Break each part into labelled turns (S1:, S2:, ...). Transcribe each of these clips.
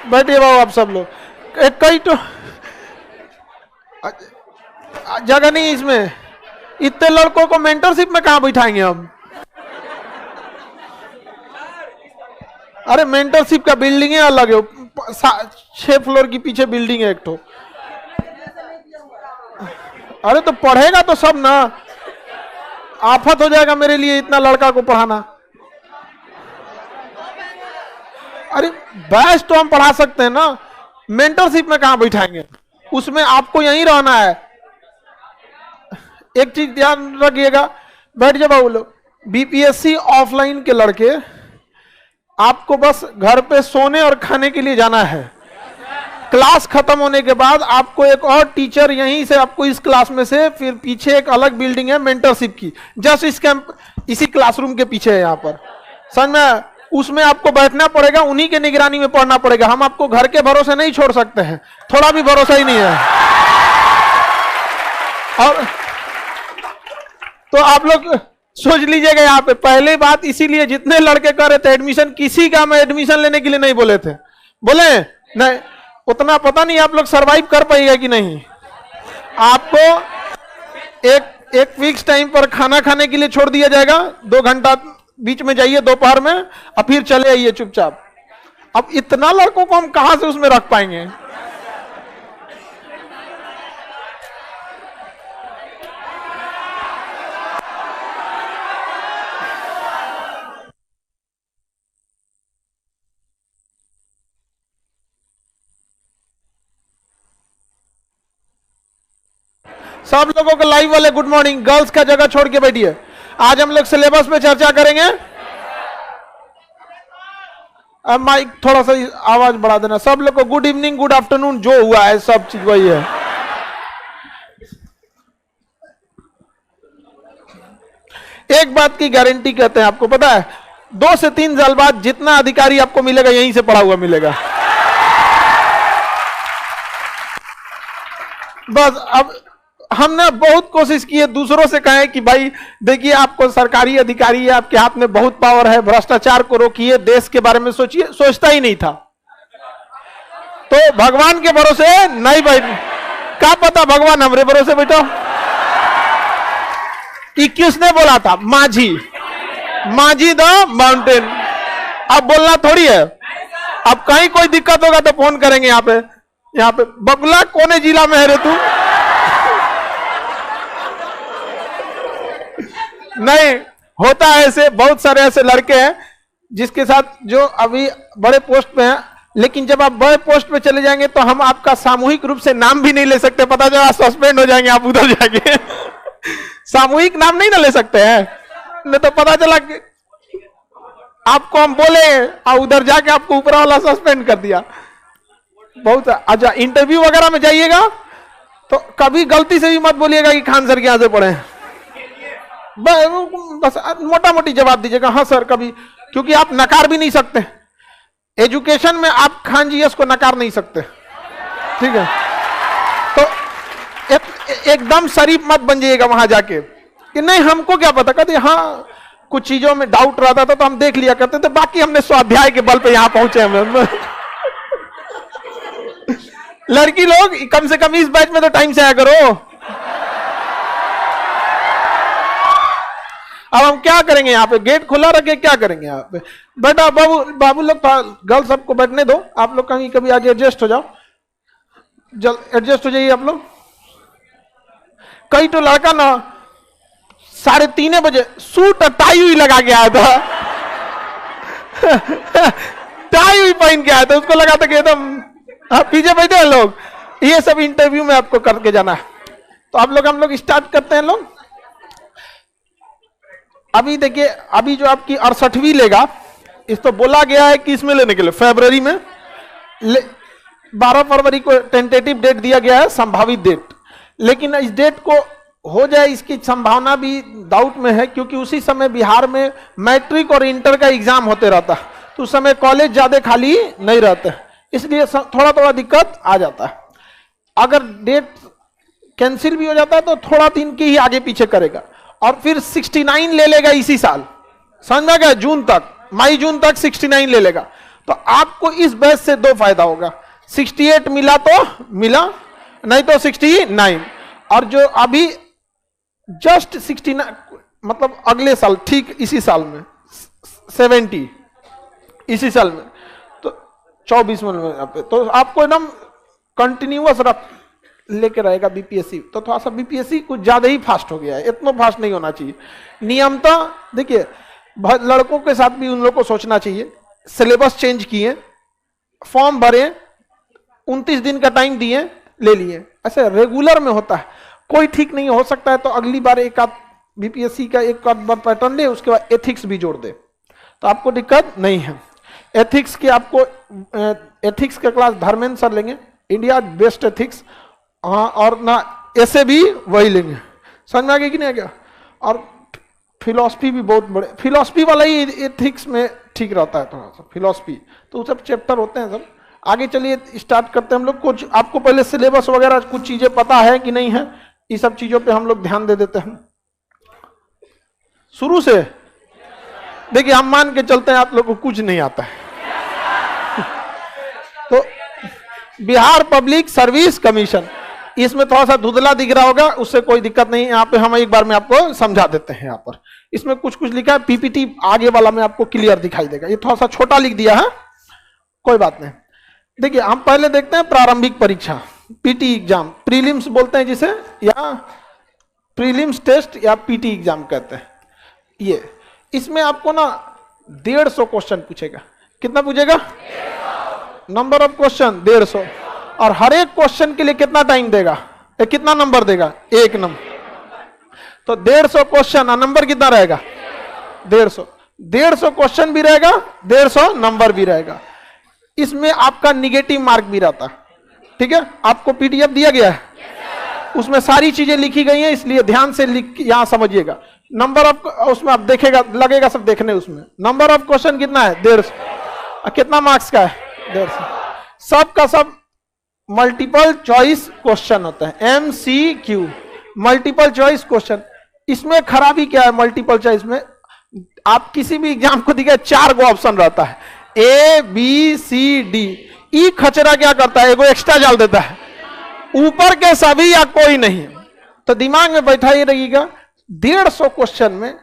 S1: बैठिए बाबू आप सब लोग। कई तो जगह नहीं इसमें, इतने लड़कों को मेंटरशिप में कहां बैठाएंगे हम? अरे मेंटरशिप का बिल्डिंग है अलग है, 6 फ्लोर की पीछे बिल्डिंग है एक तो। अरे तो पढ़ेगा तो सब ना, आफत हो जाएगा मेरे लिए इतना लड़का को पढ़ाना। अरे बैच तो हम पढ़ा सकते हैं ना, मेंटरशिप में कहां बैठाएंगे? उसमें आपको यहीं रहना है। एक चीज ध्यान रखिएगा, बैठ जाओ बाबू लोग। बीपीएससी ऑफलाइन के लड़के आपको बस घर पे सोने और खाने के लिए जाना है। क्लास खत्म होने के बाद आपको एक और टीचर यहीं से आपको इस क्लास में से, फिर पीछे एक अलग बिल्डिंग है मेंटरशिप की, जस्ट इस कैंप इसी क्लासरूम के पीछे है यहाँ पर, समझ में? उसमें आपको बैठना पड़ेगा, उन्हीं के निगरानी में पढ़ना पड़ेगा। हम आपको घर के भरोसे नहीं छोड़ सकते हैं, थोड़ा भी भरोसा ही नहीं है। और तो आप लोग सोच लीजिएगा यहाँ पे, पहले बात इसीलिए जितने लड़के कर रहे थे एडमिशन, किसी का मैं एडमिशन लेने के लिए नहीं बोले थे, बोले नहीं, उतना पता नहीं आप लोग सरवाइव कर पाएगा कि नहीं। आपको एक फिक्स टाइम पर खाना खाने के लिए छोड़ दिया जाएगा, 2 घंटा बीच में जाइए दोपहर में और फिर चले आइए चुपचाप। अब इतना लड़कों को हम कहां से उसमें रख पाएंगे? सब लोगों को लाइव वाले गुड मॉर्निंग। गर्ल्स का जगह छोड़ के बैठिए। आज हम लोग सिलेबस पे चर्चा करेंगे। अब माइक थोड़ा सा आवाज बढ़ा देना। सब लोग को गुड इवनिंग, गुड आफ्टरनून, जो हुआ है सब चीज वही है। एक बात की गारंटी कहते हैं, आपको पता है 2 से 3 साल बाद जितना अधिकारी आपको मिलेगा यहीं से पढ़ा हुआ मिलेगा। बस अब हमने बहुत कोशिश की है, दूसरों से कहें कि भाई देखिए आपको सरकारी अधिकारी है, आपके हाथ में बहुत पावर है, भ्रष्टाचार को रोकिए, देश के बारे में सोचिए, सोचता ही नहीं था। तो भगवान के भरोसे नहीं बैठ, क्या पता भगवान हमरे भरोसे बैठो। 21 ने बोला था माझी द माउंटेन। अब बोलना थोड़ी है, अब कहीं कोई दिक्कत होगा तो फोन करेंगे। यहाँ पे बगुला कोने जिला में है रे तू? नहीं होता है ऐसे, बहुत सारे ऐसे लड़के हैं जिसके साथ जो अभी बड़े पोस्ट पे हैं, लेकिन जब आप बड़े पोस्ट पे चले जाएंगे तो हम आपका सामूहिक रूप से नाम भी नहीं ले सकते, पता चला सस्पेंड हो जाएंगे आप उधर जाके। सामूहिक नाम नहीं ना ले सकते हैं, नहीं तो पता चला कि आपको हम बोले और उधर जाके आपको ऊपर वाला सस्पेंड कर दिया। बहुत अच्छा, इंटरव्यू वगैरह में जाइएगा तो कभी गलती से भी मत बोलिएगा कि खान सर के यहाँ से पढ़े, बस मोटा मोटी जवाब दीजिएगा हाँ सर कभी, क्योंकि आप नकार भी नहीं सकते। एजुकेशन में आप खान जी को नकार नहीं सकते, ठीक है? तो एकदम शरीफ मत बन जाइएगा वहां जाके कि नहीं हमको क्या पता, कहते हाँ कुछ चीजों में डाउट रहता था तो हम देख लिया करते थे, बाकी हमने स्वाध्याय के बल पे यहां पहुंचे हम। लड़की लोग कम से कम इस बैच में तो टाइम से आया करो। अब हम क्या करेंगे यहाँ पे, गेट खुला रखे क्या करेंगे यहाँ पे? बेटा बाबू लोग गर्ल्स सबको बैठने दो, आप लोग कहीं कभी आगे एडजस्ट हो जाओ, जल्द एडजस्ट हो जाइए आप लोग। कई तो लड़का ना 3:30 बजे सूट और टाई हुई लगा के आया था। टाई हुई पहन के आया था, उसको लगा था कि एकदम पीछे बैठे हैं लोग। ये सब इंटरव्यू में आपको करके जाना है। तो आप लोग हम लोग स्टार्ट करते हैं लोग। अभी देखिए, अभी जो आपकी 68वीं लेगा, इस तो बोला गया है कि इसमें लेने के लिए फरवरी में 12 फरवरी को टेंटेटिव डेट दिया गया है, संभावित डेट, लेकिन इस डेट को हो जाए इसकी संभावना भी डाउट में है, क्योंकि उसी समय बिहार में मैट्रिक और इंटर का एग्जाम होते रहता है, तो उस समय कॉलेज ज्यादा खाली नहीं रहते, इसलिए थोड़ा थोड़ा दिक्कत आ जाता है। अगर डेट कैंसिल भी हो जाता है तो थोड़ा दिन की ही आगे पीछे करेगा, और फिर 69 ले लेगा इसी साल, समझ में गया? जून तक, मई जून तक 69 ले लेगा। तो आपको इस बैच से दो फायदा होगा, 68 मिला तो मिला, नहीं तो 69, और जो अभी जस्ट 69 मतलब अगले साल ठीक इसी साल में 70 इसी साल में, तो 24 में यहाँ पे तो आपको एकदम कंटिन्यूअस लेके रहेगा बीपीएससी। तो थोड़ा सा बीपीएससी कुछ ज्यादा ही फास्ट हो गया है, इतना फास्ट नहीं होना चाहिए। नियमता देखिए, लड़कों के साथ भी उन लोगों को सोचना चाहिए, सिलेबस चेंज किए, फॉर्म भरे, 29 दिन का टाइम दिए, ले लिए, ऐसे रेगुलर में होता है। कोई ठीक नहीं हो सकता है तो अगली बार एक आध बीपीएससी का एक आध बार पैटर्न ले, उसके बाद एथिक्स भी जोड़ दे तो आपको दिक्कत नहीं है। एथिक्स के आपको एथिक्स का क्लास धर्मेंद्र सर लेंगे, इंडिया बेस्ट एथिक्स, हाँ, और ना ऐसे भी वही लेंगे, समझ में आ गया कि नहीं आ गया। और फिलॉसफी भी बहुत बड़े, फिलॉसफी वाला ही एथिक्स में ठीक रहता है थोड़ा सा, फिलॉसफी तो सब चैप्टर होते हैं सब। आगे चलिए स्टार्ट करते हैं हम लोग। कुछ आपको पहले सिलेबस वगैरह कुछ चीजें पता है कि नहीं है, ये सब चीजों पे हम लोग ध्यान दे देते हैं शुरू से। देखिए हम मान के चलते हैं आप लोग को कुछ नहीं आता है तो बिहार पब्लिक सर्विस कमीशन, इसमें थोड़ा सा धुंधला दिख रहा होगा, उससे कोई दिक्कत नहीं, यहाँ पे हम एक बार में आपको समझा देते हैं। यहाँ पर इसमें कुछ कुछ लिखा है, पीपीटी आगे वाला में आपको क्लियर दिखाई देगा, ये थोड़ा सा छोटा लिख दिया है, कोई बात नहीं। देखिए हम पहले देखते हैं प्रारंभिक परीक्षा, पीटी एग्जाम, प्रीलिम्स बोलते हैं जिसे, या प्रीलिम्स टेस्ट या पीटी एग्जाम कहते हैं। ये इसमें आपको ना 150 क्वेश्चन पूछेगा। कितना पूछेगा? नंबर ऑफ क्वेश्चन 150, और हर एक क्वेश्चन के लिए कितना टाइम देगा, कितना नंबर देगा? 1 नंबर। तो 150 क्वेश्चन और नंबर कितना रहेगा? 150। 150 क्वेश्चन भी रहेगा, 150 नंबर भी रहेगा। इसमें आपका निगेटिव मार्क भी रहता है, ठीक है। आपको पीडीएफ दिया गया है, उसमें सारी चीजें लिखी गई हैं, इसलिए ध्यान से लिख यहां समझिएगा। नंबर ऑफ उसमें आप देखेगा, लगेगा सब देखने, उसमें नंबर ऑफ क्वेश्चन कितना है? 150। कितना मार्क्स का है? 150। सब का सब मल्टीपल चॉइस क्वेश्चन होता है, एमसीक्यू, मल्टीपल चॉइस क्वेश्चन। इसमें खराबी क्या है मल्टीपल चॉइस में? आप किसी भी एग्जाम को दिखे 4 गो ऑप्शन रहता है, ए बी सी डी। ई खचरा क्या करता है? एगो एक्स्ट्रा डाल देता है, ऊपर के सभी या कोई नहीं। तो दिमाग में बैठा ही रहिएगा, 150 क्वेश्चन में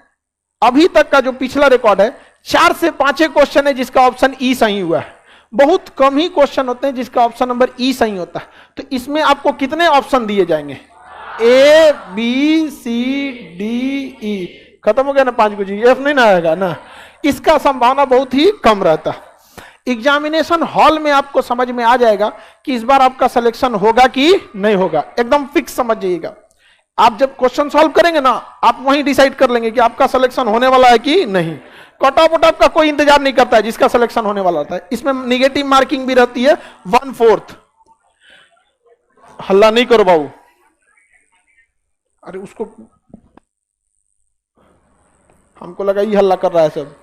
S1: अभी तक का जो पिछला रिकॉर्ड है 4 से 5 क्वेश्चन है जिसका ऑप्शन ई सही हुआ है। बहुत कम ही क्वेश्चन होते हैं जिसका ऑप्शन नंबर ई सही होता है। तो इसमें आपको कितने ऑप्शन दिए जाएंगे? A B C D E. खत्म हो गया ना 5 को जी, एफ नहीं ना आएगा ना। इसका संभावना बहुत ही कम रहता है। एग्जामिनेशन हॉल में आपको समझ में आ जाएगा कि इस बार आपका सिलेक्शन होगा कि नहीं होगा, एकदम फिक्स समझ जाइएगा। आप जब क्वेश्चन सॉल्व करेंगे ना, आप वहीं डिसाइड कर लेंगे कि आपका सिलेक्शन होने वाला है कि नहीं। कट ऑफ वट ऑफ का कोई इंतजार नहीं करता है, जिसका सिलेक्शन होने वाला होता है। इसमें निगेटिव मार्किंग भी रहती है 1/4। हल्ला नहीं करो बाबू, अरे उसको हमको लगा ये हल्ला कर रहा है सब।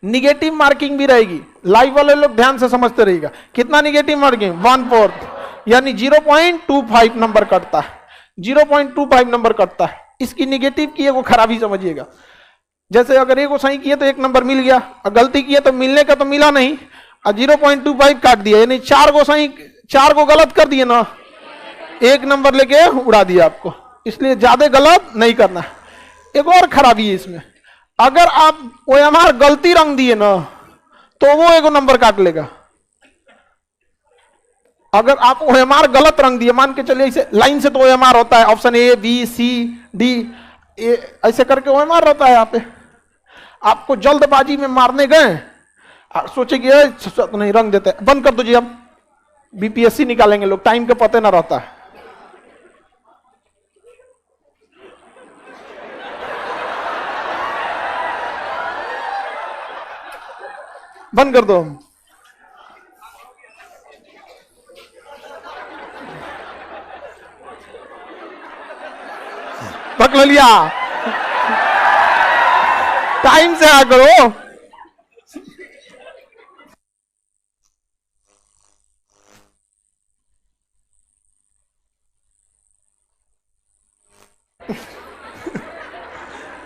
S1: निगेटिव मार्किंग भी रहेगी, लाइव वाले लोग ध्यान से समझते रहिएगा। कितना निगेटिव मार्किंग? 1/4, यानी 0.25 नंबर कटता है, 0.25 नंबर कटता है। इसकी निगेटिव की एगो खराबी समझिएगा, जैसे अगर एगो सही किया तो 1 नंबर मिल गया, और गलती किया तो मिलने का तो मिला नहीं, और 0.25 काट दिया, यानी 4 गो सही 4 गो गलत कर दिए ना, 1 नंबर लेके उड़ा दिया आपको। इसलिए ज्यादा गलत नहीं करना है। एक और खराबी है इसमें, अगर आप ओएमआर गलती रंग दिए ना तो वो एगो नंबर काट लेगा। अगर आप ओएमआर गलत रंग दिए, मान के चलिए इसे लाइन से, तो ओएमआर होता है option A B C D, ऐसे करके ओएमआर रहता है। यहाँ पे आपको जल्दबाजी में मारने गए, सोचे कि नहीं रंग देते, बंद कर दो जी, अब बीपीएससी निकालेंगे लोग, टाइम का पता ना रहता है। बंद कर दो। पकड़ लिया, टाइम से आ करो।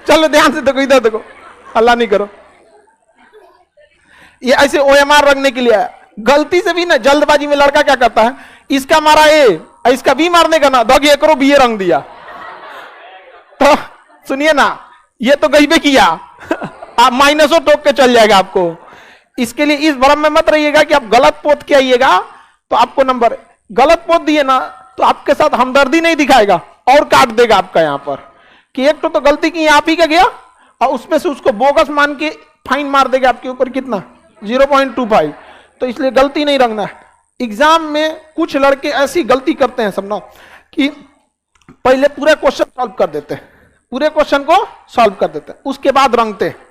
S1: चलो ध्यान से देखो, इधर देखो, हल्ला नहीं करो। ये ऐसे OMR रंगने के लिए आया। गलती से भी ना जल्दबाजी में लड़का क्या करता है, इसका मारा ए, इसका बी मारने का ना, दो एक बी रंग दिया। तो सुनिए ना, ये तो गईबे किया, आप माइनसों टोक के चल जाएगा आपको। इसके लिए इस भ्रम में मत रहिएगा कि आप गलत पोत के आइएगा तो आपको नंबर, गलत पोत दिए ना तो आपके साथ हमदर्दी नहीं दिखाएगा और काट देगा आपका यहाँ पर कि एक तो गलती की आप ही का गया और उसमें से उसको बोगस मान के फाइन मार देगा आपके ऊपर कितना 0.25। तो इसलिए गलती नहीं रंगना है। एग्जाम में कुछ लड़के ऐसी गलती करते हैं समझो कि पहले पूरे क्वेश्चन सॉल्व कर देते हैं, पूरे क्वेश्चन को सॉल्व कर देते हैं, उसके बाद रंगते हैं।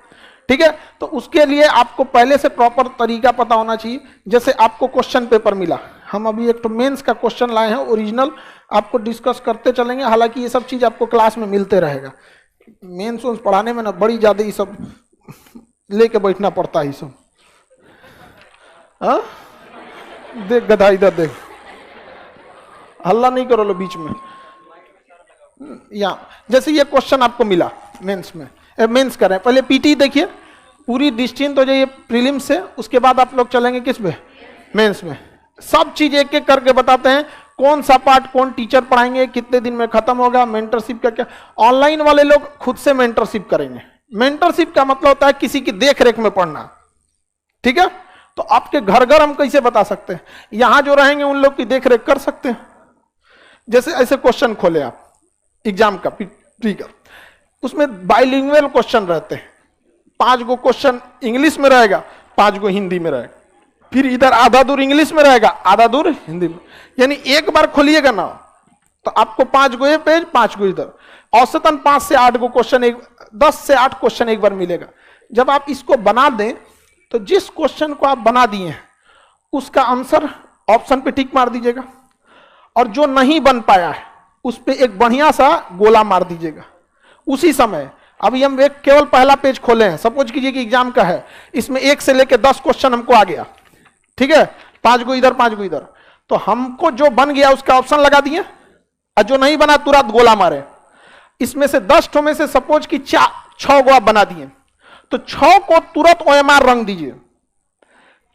S1: ठीक है, तो उसके लिए आपको पहले से प्रॉपर तरीका पता होना चाहिए। जैसे आपको क्वेश्चन पेपर मिला, हम अभी एक तो मेंस का क्वेश्चन लाए हैं ओरिजिनल, आपको डिस्कस करते चलेंगे। हालांकि ये सब चीज आपको क्लास में मिलते रहेगा। मेंस पढ़ाने में ना बड़ी ज्यादा ये सब लेके बैठना पड़ता है। ये सब देख गधा इधर देख, हल्ला नहीं करो लो बीच में। या जैसे ये क्वेश्चन आपको मिला मेंस में, मेंस करें पहले पीटी देखिए, पूरी निश्चिंत हो जाइए प्रीलिम से, उसके बाद आप लोग चलेंगे किस में, मेंस में। सब चीज एक एक करके बताते हैं, कौन सा पार्ट कौन टीचर पढ़ाएंगे, कितने दिन में खत्म होगा, मेंटरशिप का क्या। ऑनलाइन वाले लोग खुद से मेंटरशिप करेंगे। मेंटरशिप का मतलब होता है किसी की देख रेख में पढ़ना। ठीक है, तो आपके घर घर हम कैसे बता सकते हैं, यहां जो रहेंगे उन लोग की देख रेख कर सकते हैं। जैसे ऐसे क्वेश्चन खोले आप एग्जाम का, ठीक है, उसमें बाइलिंगुअल क्वेश्चन रहते हैं। 5 गो क्वेश्चन इंग्लिश में रहेगा, 5 गो हिंदी में रहेगा, फिर इधर आधा दूर इंग्लिश में रहेगा, आधा दूर हिंदी में। यानी एक बार खोलिएगा ना तो आपको 5 गो ये पेज, 5 गो इधर, औसतन 5 से 8 गो क्वेश्चन, 10 से 8 क्वेश्चन एक बार मिलेगा। जब आप इसको बना दें तो जिस क्वेश्चन को आप बना दिए हैं उसका आंसर ऑप्शन पे टिक मार दीजिएगा, और जो नहीं बन पाया है उस पे एक बढ़िया सा गोला मार दीजिएगा उसी समय। अभी हम एक केवल पहला पेज खोले हैं, सपोज कीजिए कि एग्जाम का है, इसमें 1 से लेकर 10 क्वेश्चन हमको आ गया। ठीक है, 5 गो इधर 5 गो इधर, तो हमको जो बन गया उसका ऑप्शन लगा दिए, और जो नहीं बना तुरंत गोला मारे। इसमें से 10 ठो में से सपोज कि 6 गो आप बना दिए, तो 6 को तुरंत OMR रंग दीजिए।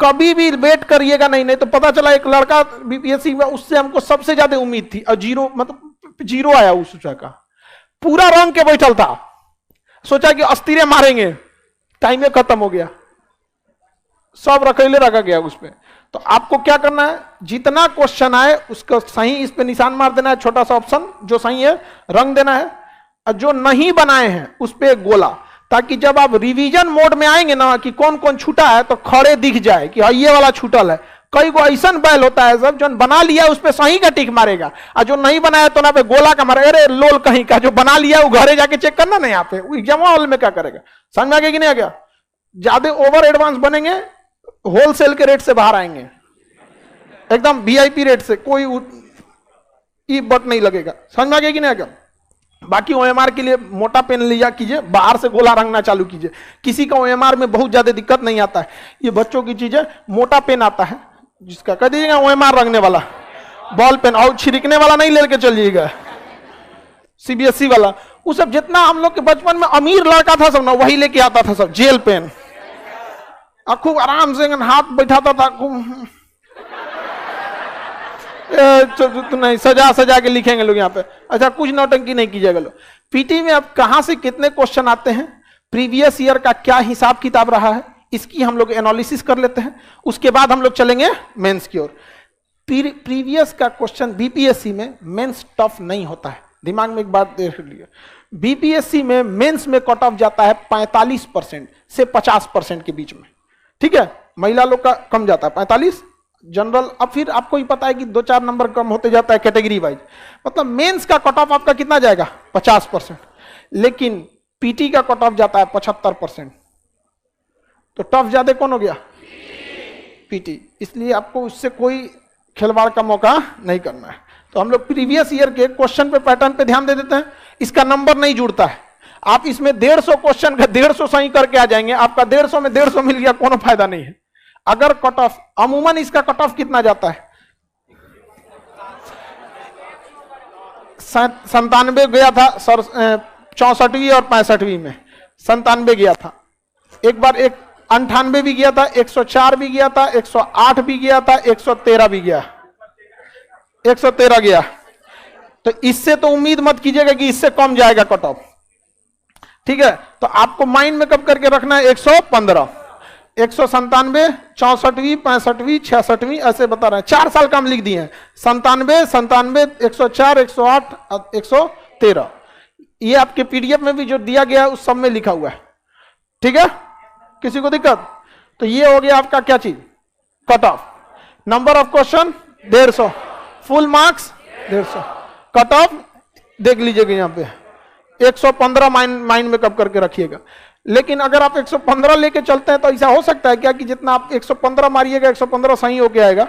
S1: कभी भी वेट करिएगा नहीं तो पता चला एक लड़का बीपीएससी में, उससे हमको सबसे ज्यादा उम्मीद थी और 0 आया उस का, पूरा रंग के बैठल था, सोचा कि अस्थिरे मारेंगे, टाइम में खत्म हो गया, सब रखेले रखा गया उस पर। तो आपको क्या करना है, जितना क्वेश्चन आए उसको सही इस पे निशान मार देना है, छोटा सा ऑप्शन जो सही है रंग देना है, और जो नहीं बनाए हैं उस पे एक गोला, ताकि जब आप रिवीजन मोड में आएंगे ना कि कौन कौन छूटा है तो खड़े दिख जाए कि हाँ ये वाला छूटल है। कई को ऐसा बैल होता है सब, जो बना लिया उस पे सही का टिक मारेगा, और जो नहीं बनाया तो ना पे गोला का मारेगा। अरे लोल कहीं का, जो बना लिया वो घरे जाके चेक करना ना, यहाँ पे एग्जाम हॉल में क्या करेगा, समझ में आ गया कि नहीं आ गया। ज्यादा ओवर एडवांस बनेंगे, होलसेल के रेट से बाहर आएंगे, एकदम VIP रेट से, कोई ई बट नहीं लगेगा। समझ में आ गया कि नहीं आ गया। बाकी OMR के लिए मोटा पेन लिया कीजिए, बाहर से गोला रंगना चालू कीजिए। किसी का OMR में बहुत ज्यादा दिक्कत नहीं आता है, ये बच्चों की चीज है। मोटा पेन आता है जिसका कह दीजिएगा OMR रंगने वाला, बॉल पेन, और छिड़कने वाला नहीं लेके चलिएगा, CBSE वाला। वो सब जितना हम लोग के बचपन में अमीर लड़का था सब ना, वही लेके आता था सब, जेल पेन, और खूब आराम से हाथ बैठाता था, खूब नहीं सजा सजा के लिखेंगे लोग यहाँ पे। अच्छा, कुछ नौटंकी नहीं कीजिएगा लोग। पीटी में अब कहां से कितने क्वेश्चन आते हैं, प्रीवियस ईयर का क्या हिसाब किताब रहा है, इसकी हम लोग एनालिसिस कर लेते हैं। उसके बाद हम लोग चलेंगे मेंस की ओर। प्रीवियस का क्वेश्चन बीपीएससी में मेंस टफ नहीं होता है, दिमाग में एक बात देख लीजिए। बीपीएससी में मेंस में कट ऑफ जाता है 45% से 50% के बीच में। ठीक है, महिला लोग का कम जाता है 45 जनरल। अब फिर आपको ही पता है कि 2-4 नंबर कम होते जाता है कैटेगरी वाइज। मतलब मेंस का कट ऑफ आपका कितना जाएगा 50%, लेकिन पीटी का कट ऑफ जाता है 75%। तो टफ ज्यादा कौन हो गया, पीटी। इसलिए आपको उससे कोई खिलवाड़ का मौका नहीं करना है। तो हम लोग प्रीवियस ईयर के क्वेश्चन पे, पैटर्न पे ध्यान दे देते हैं। इसका नंबर नहीं जुड़ता है, आप इसमें 150 क्वेश्चन का 150 सही करके आ जाएंगे, आपका 150 में 150 मिल गया, कोनो फायदा नहीं है। अगर कट ऑफ, अमूमन इसका कट ऑफ कितना जाता है, 97 गया था सर, 64वीं और 65वीं में 97 गया था। एक बार एक 98 भी गया था, 104 भी गया था, 108 भी गया था, 113 भी गया, 113 गया। तो इससे तो उम्मीद मत कीजिएगा कि इससे कम जाएगा कट ऑफ, ठीक है। तो आपको माइंड में कब करके रखना है 115, 197, 64वीं, 65वीं, 66वीं, ऐसे बता रहे हैं। 4 साल का हम लिख दिए हैं, 97, 104, 108, 113। ये आपके पीडीएफ में भी जो दिया गया है उस सब में लिखा हुआ है, ठीक है। किसी को दिक्कत? तो ये हो गया आपका क्या चीज, cut off. Number of question 150, full marks 150, cut off देख लीजिएगा यहाँ पे 115 माइंड में कब करके रखिएगा। लेकिन अगर आप 115 लेके चलते हैं तो ऐसा हो सकता है क्या कि जितना आप 115 मारिएगा 115 सही होके आएगा?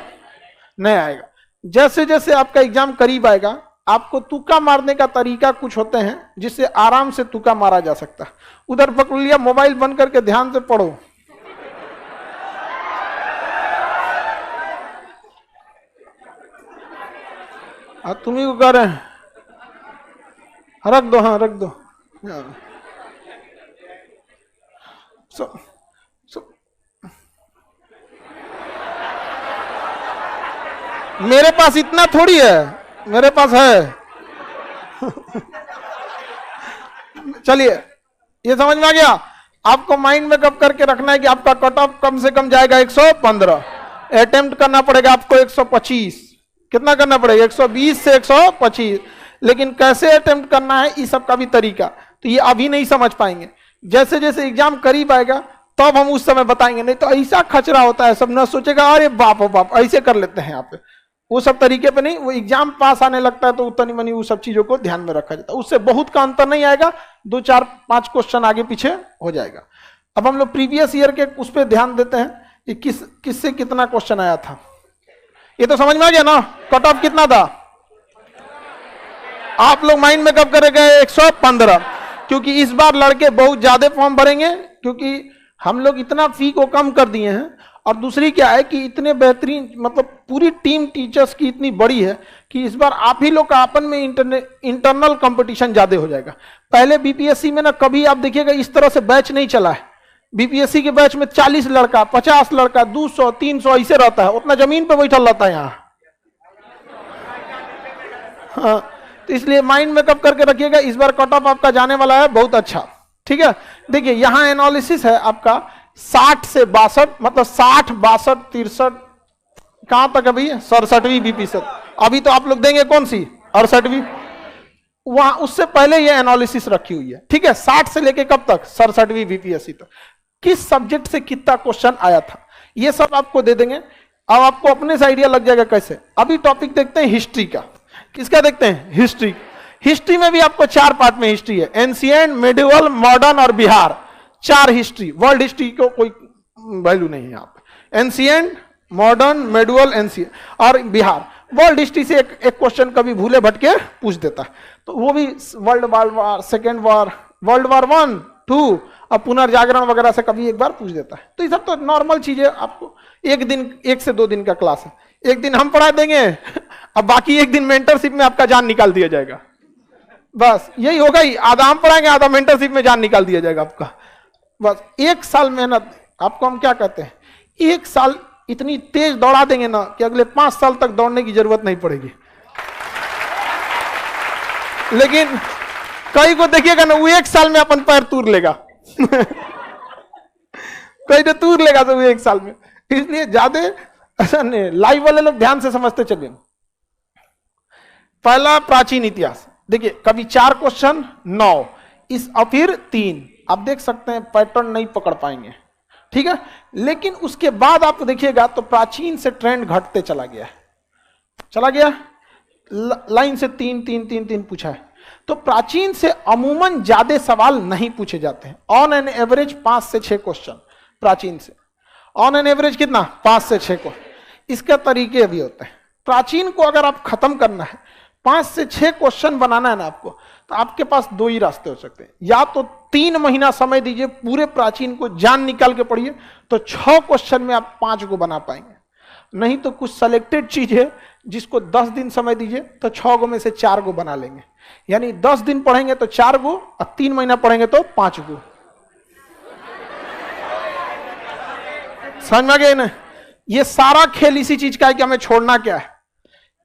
S1: नहीं आएगा। जैसे जैसे आपका एग्जाम करीब आएगा आपको तुक्का मारने का तरीका कुछ होते हैं जिससे आराम से तुक्का मारा जा सकता है। उधर पकड़ लिया, मोबाइल बंद करके ध्यान से पढ़ो। तुम ही को कह रहे हैं, रख दो, हाँ रख दो। मेरे पास इतना थोड़ी है, मेरे पास है। चलिए ये समझ में आ गया। आपको माइंड में कब करके रखना है कि आपका कट ऑफ कम से कम जाएगा 115, अटेम्प्ट करना पड़ेगा आपको 125। कितना करना पड़ेगा? 120 से 125। लेकिन कैसे अटेम्प्ट करना है इस सब का भी तरीका तो ये अभी नहीं समझ पाएंगे। जैसे जैसे एग्जाम करीब आएगा तब हम उस समय बताएंगे, नहीं तो ऐसा खचरा होता है, सब न सोचेगा अरे बाप बाप ऐसे कर लेते हैं यहाँ पे। वो सब तरीके पे नहीं, वो एग्जाम पास आने लगता है तो उतनी मनी वो सब चीजों को ध्यान में रखा जाता है। उससे बहुत का अंतर नहीं आएगा, 2 4 5 क्वेश्चन आगे पीछे हो जाएगा। अब हम लोग प्रीवियस ईयर के उस पर ध्यान देते हैं कि किससे कितना क्वेश्चन आया था। ये तो समझ में आ गया ना, कट ऑफ कितना था? आप लोग माइंड में कब करेंगे? 115। क्योंकि इस बार लड़के बहुत ज्यादा फॉर्म भरेंगे क्योंकि हम लोग इतना फी को कम कर दिए हैं। और दूसरी क्या है कि इतने बेहतरीन मतलब पूरी टीम टीचर्स की इतनी बड़ी है कि इस बार आप ही लोग का आपन में इंटरनल कंपटीशन ज्यादा हो जाएगा। पहले बीपीएससी में ना कभी आप देखिएगा इस तरह से बैच नहीं चला है। बीपीएससी के बैच में 40 लड़का, 50 लड़का, 200, 300 ऐसे रहता है, उतना जमीन पे बैठा रहता है यहाँ। हाँ, तो इसलिए माइंड में कब करके रखिएगा, इस बार कट ऑफ आपका जाने वाला है बहुत अच्छा, ठीक है। देखिए यहाँ एनालिसिस है आपका 60 से 62, मतलब 60, 62, 63, कहां तक अभी 67वीं बीपी से। अभी तो आप लोग देंगे कौन सी 68वीं, वहां उससे पहले ये एनालिसिस रखी हुई है, ठीक है। 60 से लेके कब तक? 67वीं बीपीएससी तक। किस सब्जेक्ट से कितना क्वेश्चन आया था ये सब आपको दे देंगे। अब आपको अपने से आइडिया लग जाएगा कैसे। अभी टॉपिक देखते हैं हिस्ट्री का। किसका देखते हैं? हिस्ट्री। हिस्ट्री में भी आपको 4 पार्ट में हिस्ट्री है, एंशिएंट, मिडिवल, मॉडर्न और बिहार। 4 हिस्ट्री। वर्ल्ड हिस्ट्री को कोई वैल्यू नहीं है यहाँ पे। एंशिएंट, मॉडर्न, मिडिवल, एंशिएंट और बिहार। वर्ल्ड हिस्ट्री से एक क्वेश्चन कभी भूले भटके पूछ देता है, तो वो भी वर्ल्ड वार, सेकेंड वार, वर्ल्ड वार 1, 2 और पुनर्जागरण वगैरह से कभी एक बार पूछ देता है। तो ये सब तो नॉर्मल चीज है। आपको एक दिन, 1 से 2 दिन का क्लास है, एक दिन हम पढ़ा देंगे, अब बाकी एक दिन मेंटरशिप में आपका जान निकाल दिया जाएगा। बस यही होगा ही, आधा हम पढ़ाएंगे, आधा मेंटरशिप में जान निकाल दिया जाएगा आपका। बस 1 साल मेहनत। आपको हम क्या कहते हैं, 1 साल इतनी तेज दौड़ा देंगे ना कि अगले 5 साल तक दौड़ने की जरूरत नहीं पड़ेगी। लेकिन कई को देखिएगा ना, वो 1 साल में अपन पैर तूर लेगा। कई तो तूर लेगा तो वो 1 साल में। इसलिए ज्यादा ऐसा नहीं, लाइव वाले लोग ध्यान से समझते चलिए। पहला प्राचीन इतिहास। देखिए कभी 4 क्वेश्चन 9, इस और फिर 3। आप देख सकते हैं पैटर्न नहीं पकड़ पाएंगे, ठीक है। लेकिन उसके बाद आप देखिएगा तो प्राचीन से ट्रेंड घटते चला गया है, चला गया। लाइन से 3 3 3 3 पूछा है। तो प्राचीन से अमूमन ज्यादा सवाल नहीं पूछे जाते हैं। ऑन एन एवरेज 5 से 6 क्वेश्चन प्राचीन से। ऑन एन एवरेज कितना? 5 से 6 क्वेश्चन। इसका तरीके भी होते हैं। प्राचीन को अगर आप खत्म करना है, 5 से 6 क्वेश्चन बनाना है ना आपको, तो आपके पास 2 ही रास्ते हो सकते हैं। या तो 3 महीना समय दीजिए, पूरे प्राचीन को जान निकाल के पढ़िए, तो 6 क्वेश्चन में आप 5 को बना पाएंगे। नहीं तो कुछ सेलेक्टेड चीज है जिसको 10 दिन समय दीजिए तो 6 गो में से 4 गो बना लेंगे। यानी 10 दिन पढ़ेंगे तो 4 गो और 3 महीना पढ़ेंगे तो 5 गो। समझ में आ गया ना? ये सारा खेल इसी चीज का है कि हमें छोड़ना क्या है।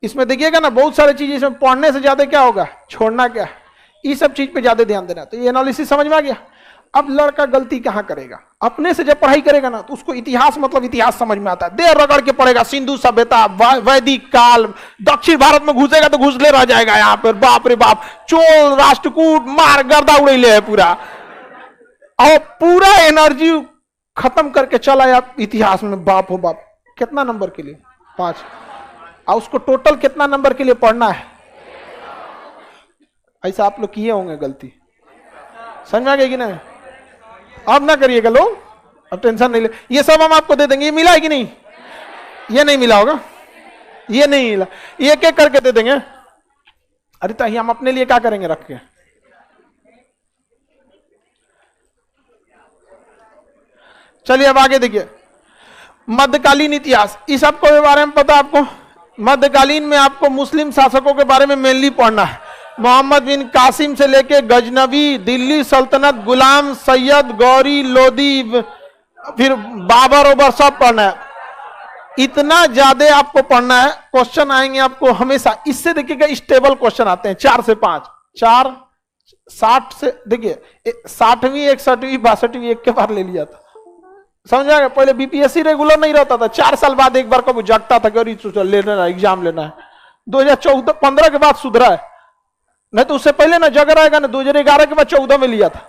S1: इसमें देखिएगा ना, बहुत सारी चीजें इसमें पढ़ने से ज्यादा क्या होगा, छोड़ना क्या है, इस सब चीज पे ज्यादा ध्यान देना। तो ये एनालिसिस समझ में आ गया। अब लड़का गलती कहां करेगा, अपने से जब पढ़ाई करेगा ना तो उसको इतिहास मतलब इतिहास समझ में आता है, देर रगड़ के पढ़ेगा, सिंधु सभ्यता, वैदिक काल, दक्षिण भारत में घुसेगा तो घुसले रह जाएगा यहाँ पर, बाप रे बाप, चोल राष्ट्रकूट मार गर्दा उड़ेले है पूरा, और पूरा एनर्जी खत्म करके चला आया इतिहास में, बाप हो बाप। कितना नंबर के लिए? 5। और उसको टोटल कितना नंबर के लिए पढ़ना है? ऐसा आप लोग किए होंगे गलती, समझ में आ गया कि नहीं? अब ना करिएगा लोग, अब टेंशन नहीं ले, ये सब हम आपको दे देंगे। ये मिला है कि नहीं? ये नहीं मिला होगा, ये नहीं मिला, ये एक एक करके दे देंगे। अरे तो हम अपने लिए क्या करेंगे रख के? चलिए अब आगे देखिए, मध्यकालीन इतिहास, इस सबको बारे में पता आपको? मध्यकालीन में आपको मुस्लिम शासकों के बारे में मेनली पढ़ना है। मोहम्मद बिन कासिम से लेके गजनवी, दिल्ली सल्तनत, गुलाम सैयद, गौरी लोदी, फिर बाबर ओबर, सब पढ़ना है। इतना ज्यादा आपको पढ़ना है। क्वेश्चन आएंगे आपको हमेशा, इससे देखिएगा स्टेबल क्वेश्चन आते हैं 4 से 5, 4 60 से, देखिए 60वीं 61वीं 62वीं एक के बार ले लिया था, समझ आएगा? पहले बीपीएससी रेगुलर नहीं रहता था, 4 साल बाद एक बार कब जगता था कि लेना है, एग्जाम लेना है। 2014-15 के बाद सुधरा है, नहीं तो उससे पहले ना जग रहेगा ना, 2011 के बाद 14 में लिया था।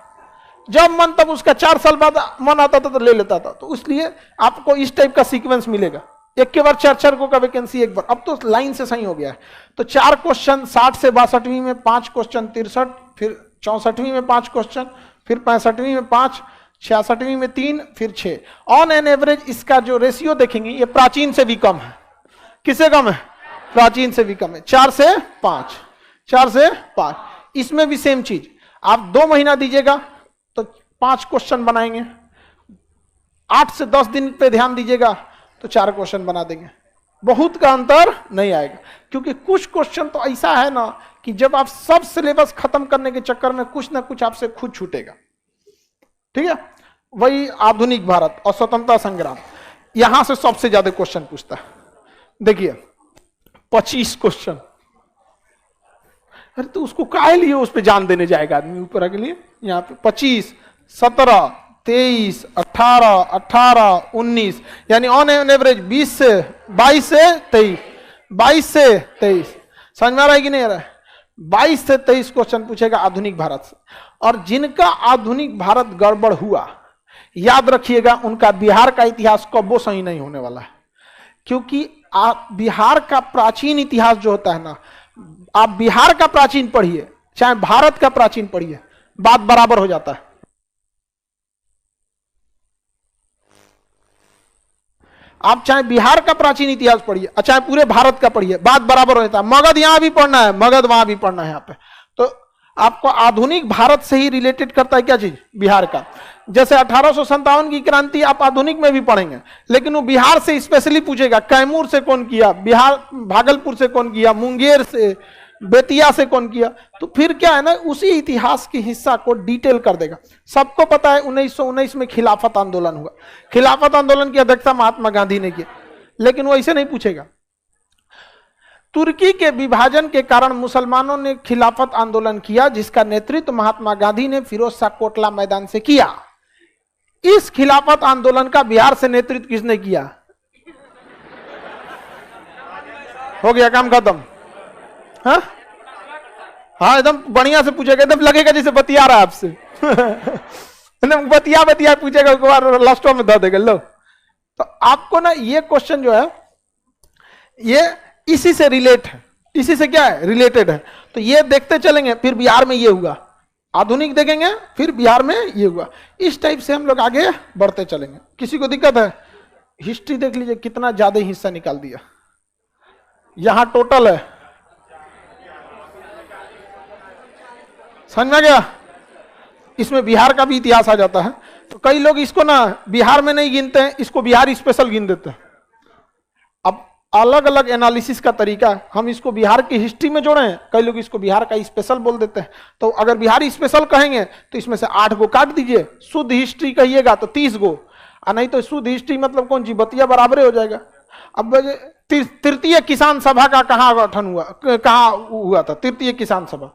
S1: जब मन तब उसका 4 साल बाद मन आता था तो ले लेता था। तो इसलिए आपको इस टाइप का सीक्वेंस मिलेगा, एक के बाद 4 को का वैकेंसी एक बार। अब तो लाइन से सही हो गया है। तो 4 क्वेश्चन 60 से 62वीं में, 5 क्वेश्चन 63, फिर 64वीं में 5 क्वेश्चन, फिर 65वीं में 5, 66वीं में 3, फिर 6। ऑन एन एवरेज इसका जो रेशियो देखेंगे ये प्राचीन से भी कम है। किससे कम है? प्राचीन से भी कम है। 4 से 5, 4 से 5। इसमें भी सेम चीज, आप 2 महीना दीजिएगा तो 5 क्वेश्चन बनाएंगे, 8 से 10 दिन पे ध्यान दीजिएगा तो 4 क्वेश्चन बना देंगे। बहुत का अंतर नहीं आएगा, क्योंकि कुछ क्वेश्चन तो ऐसा है ना कि जब आप सब सिलेबस खत्म करने के चक्कर में कुछ ना कुछ आपसे खुद छूटेगा। ठीक है, वही आधुनिक भारत और स्वतंत्रता संग्राम, यहां से सबसे ज्यादा क्वेश्चन पूछता है। देखिए 25 क्वेश्चन, अरे तो उसको काहे लिए उस पर जान देने जाएगा आदमी ऊपर के लिए? यहाँ पे 25, 17, 23, 18, 18, 19, यानी ऑन एन एवरेज 22 से 23, 22 से 23। समझ में आ रहा है कि नहीं आ रहा है? 22 से 23 क्वेश्चन पूछेगा आधुनिक भारत से। और जिनका आधुनिक भारत गड़बड़ हुआ, याद रखिएगा उनका बिहार का इतिहास कब्बो सही नहीं होने वाला है। क्योंकि आप बिहार का प्राचीन इतिहास जो होता है ना, आप बिहार का प्राचीन पढ़िए चाहे भारत का प्राचीन पढ़िए, बात बराबर हो जाता है। आप चाहे बिहार का प्राचीन इतिहास पढ़िए, चाहे पूरे भारत का पढ़िए, बात बराबर हो जाता है। मगध यहां भी पढ़ना है, मगध वहां भी पढ़ना है यहाँ पे। तो आपको आधुनिक भारत से ही रिलेटेड करता है क्या चीज? बिहार का। जैसे 1857 की क्रांति आप आधुनिक में भी पढ़ेंगे, लेकिन वो बिहार से स्पेशली पूछेगा, कैमूर से कौन किया, बिहार भागलपुर से कौन किया, मुंगेर से, बेतिया से कौन किया। तो फिर क्या है ना, उसी इतिहास के हिस्सा को डिटेल कर देगा। सबको पता है 1919 में खिलाफत आंदोलन हुआ, खिलाफत आंदोलन की अध्यक्षता महात्मा गांधी ने की, लेकिन वो ऐसे नहीं पूछेगा। तुर्की के विभाजन के कारण मुसलमानों ने खिलाफत आंदोलन किया, जिसका नेतृत्व महात्मा गांधी ने फिरोज शाह कोटला मैदान से किया। इस खिलाफत आंदोलन का बिहार से नेतृत्व किसने किया? हो गया काम खत्म। हाँ हाँ, एकदम बढ़िया से पूछेगा, एकदम लगेगा जैसे बतिया रहा है आपसे एकदम बतिया पूछेगा, एक बार लास्टों में दे देगा। लो, तो आपको ना ये क्वेश्चन जो है ये इसी से रिलेट है, इसी से क्या है? रिलेटेड है। तो ये देखते चलेंगे, फिर बिहार में ये हुआ, आधुनिक देखेंगे, फिर बिहार में ये हुआ। इस टाइप से हम लोग आगे बढ़ते चलेंगे। किसी को दिक्कत है? हिस्ट्री देख लीजिए, कितना ज्यादा हिस्सा निकाल दिया। यहां टोटल है, समझ में गया? इसमें बिहार का भी इतिहास आ जाता है। तो कई लोग इसको ना बिहार में नहीं गिनते हैं, इसको बिहार स्पेशल गिन देते हैं। अब अलग अलग एनालिसिस का तरीका है, हम इसको बिहार की हिस्ट्री में जोड़े हैं, कई लोग इसको बिहार का स्पेशल बोल देते हैं। तो अगर बिहार स्पेशल कहेंगे तो इसमें से 8 गो काट दीजिए, शुद्ध हिस्ट्री कहिएगा तो 30 गो, और नहीं तो शुद्ध हिस्ट्री मतलब कौन सी बतिया बराबर हो जाएगा। अब तृतीय किसान सभा का कहाँ गठन हुआ, कहाँ हुआ था तृतीय किसान सभा?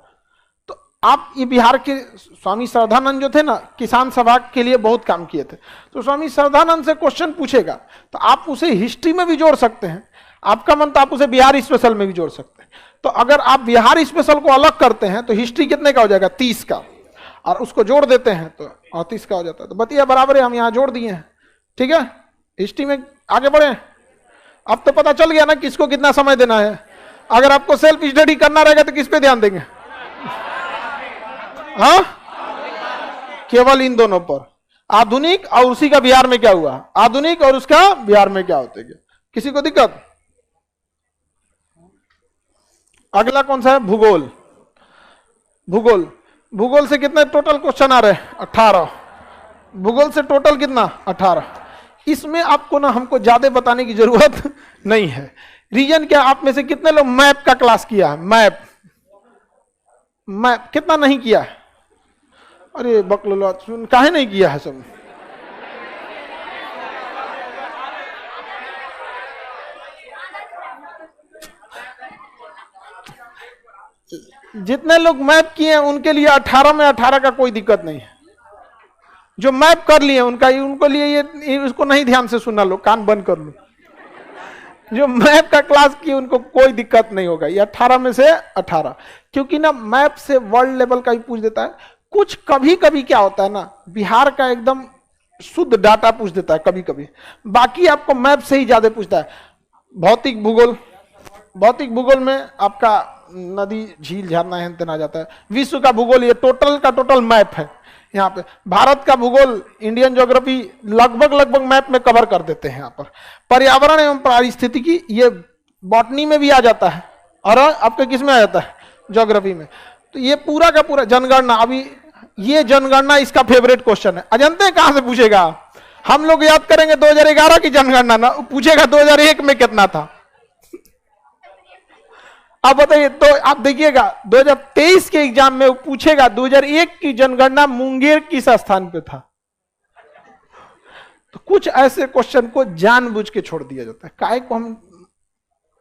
S1: तो आप ये बिहार के स्वामी श्रद्धानंद जो थे ना, किसान सभा के लिए बहुत काम किए थे। तो स्वामी श्रद्धानंद से क्वेश्चन पूछेगा तो आप उसे हिस्ट्री में भी जोड़ सकते हैं, आपका मन तो आप उसे बिहार स्पेशल में भी जोड़ सकते हैं। तो अगर आप बिहार स्पेशल को अलग करते हैं तो हिस्ट्री कितने का हो जाएगा, 30 का, और उसको जोड़ देते हैं तो 38 का हो जाता है। तो बतिया बराबर है, हम यहाँ जोड़ दिए हैं। ठीक है, हिस्ट्री में आगे बढ़े। अब तो पता चल गया ना किसको कितना समय देना है। अगर आपको सेल्फ स्टडी करना रहेगा तो किस पे ध्यान देंगे? हाँ, केवल इन दोनों पर, आधुनिक और उसी का बिहार में क्या हुआ, आधुनिक और उसका बिहार में क्या होते गया। किसी को दिक्कत? अगला कौन सा है? भूगोल। भूगोल, भूगोल से कितने टोटल क्वेश्चन आ रहे हैं? 18। भूगोल से टोटल कितना? 18। इसमें आपको ना हमको ज्यादा बताने की जरूरत नहीं है। रीजन क्या, आप में से कितने लोग मैप का क्लास किया है? मैप, मैप कितना नहीं किया है? अरे बकलोला, सुन काहे नहीं किया है सब? जितने लोग मैप किए हैं उनके लिए 18 में 18 का कोई दिक्कत नहीं है। जो मैप कर लिए उनका, उनको लिए ये उसको नहीं ध्यान से सुनना, लो कान बंद कर लो। जो मैप का क्लास किए उनको कोई दिक्कत नहीं होगा, ये 18 में से 18। क्योंकि ना मैप से वर्ल्ड लेवल का भी पूछ देता है कुछ। कभी कभी क्या होता है ना, बिहार का एकदम शुद्ध डाटा पूछ देता है कभी कभी, बाकी आपको मैप से ही ज्यादा पूछता है। भौतिक भूगोल, भौतिक भूगोल में आपका नदी झील झरना है आ जाता है। विश्व का भूगोल, ये टोटल का टोटल मैप है। यहाँ पे भारत का भूगोल, इंडियन ज्योग्राफी लगभग मैप में कवर कर देते हैं। यहाँ पर पर्यावरण एवं पारिस्थितिकी, ये बॉटनी में भी आ जाता है और आपके किस में आ जाता है? ज्योग्राफी में। तो ये पूरा का पूरा जनगणना, अभी ये जनगणना इसका फेवरेट क्वेश्चन है। अजंते कहां से पूछेगा? हम लोग याद करेंगे 2011 की जनगणना ना, पूछेगा 2001 में कितना था। अब बताइए, तो आप देखिएगा 2023 के एग्जाम में पूछेगा 2001 की जनगणना मुंगेर किस स्थान पे था। तो कुछ ऐसे क्वेश्चन को जानबूझ के छोड़ दिया जाता है। काहे को हम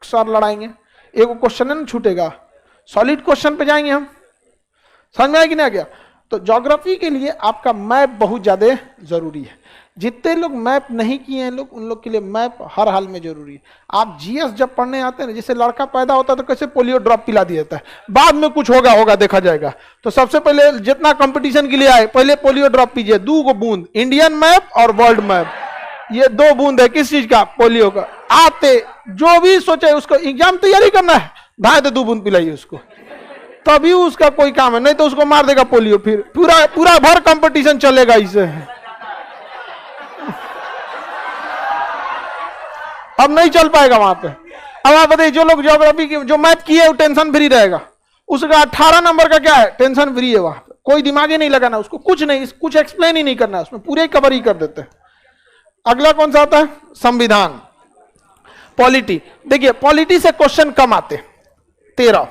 S1: सर लड़ाएंगे? एक क्वेश्चन है ना छूटेगा, सॉलिड क्वेश्चन पे जाएंगे हम। समझ में आया कि नहीं आ गया? तो ज्योग्राफी के लिए आपका मैप बहुत ज्यादा जरूरी है। जितने लोग मैप नहीं किए हैं लोग, उन लोग के लिए मैप हर हाल में जरूरी है। आप जीएस जब पढ़ने आते हैं ना, जैसे लड़का पैदा होता है तो कैसे पोलियो ड्रॉप पिला दिया जाता है, बाद में कुछ होगा देखा जाएगा। तो सबसे पहले जितना कंपटीशन के लिए आए, पहले पोलियो ड्रॉप पीजिए, 2 बूंद, इंडियन मैप और वर्ल्ड मैप, ये 2 बूंद है किस चीज का? पोलियो का। आते जो भी सोचे उसको एग्जाम तैयारी करना है, भाई तो 2 बूंद पिलाइए उसको, तभी उसका कोई काम है, नहीं तो उसको मार देगा पोलियो। फिर पूरा भर कंपटीशन चलेगा इससे। अब नहीं चल पाएगा वहां पे। अब आप बताइए, जो लोग ज्योग्राफी की जो मैप किए वो टेंशन फ्री रहेगा, उसका 18 नंबर का क्या है? टेंशन फ्री है। वहां पे कोई दिमाग ही नहीं लगाना उसको, कुछ नहीं, कुछ एक्सप्लेन ही नहीं करना, उसमें पूरे कवर ही कर देते हैं। अगला कौन सा आता है? संविधान। पॉलिटी, देखिए पॉलिटी से क्वेश्चन कम आते, 13,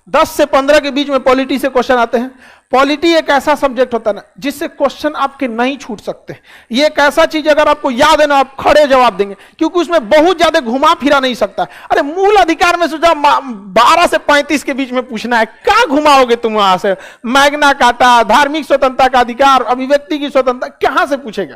S1: 10 से 15 के बीच में पॉलिटी से क्वेश्चन आते हैं। पॉलिटी एक ऐसा सब्जेक्ट होता है ना जिससे क्वेश्चन आपके नहीं छूट सकते। ये एक ऐसा चीज अगर आपको याद है ना, आप खड़े जवाब देंगे, क्योंकि उसमें बहुत ज्यादा घुमा फिरा नहीं सकता। अरे मूल अधिकार में सोचा 12 से 35 के बीच में पूछना है, क्या घुमाओगे तुम वहां से? मैग्ना कार्टा, धार्मिक स्वतंत्रता का अधिकार, अभिव्यक्ति की स्वतंत्रता, कहां से पूछेगा?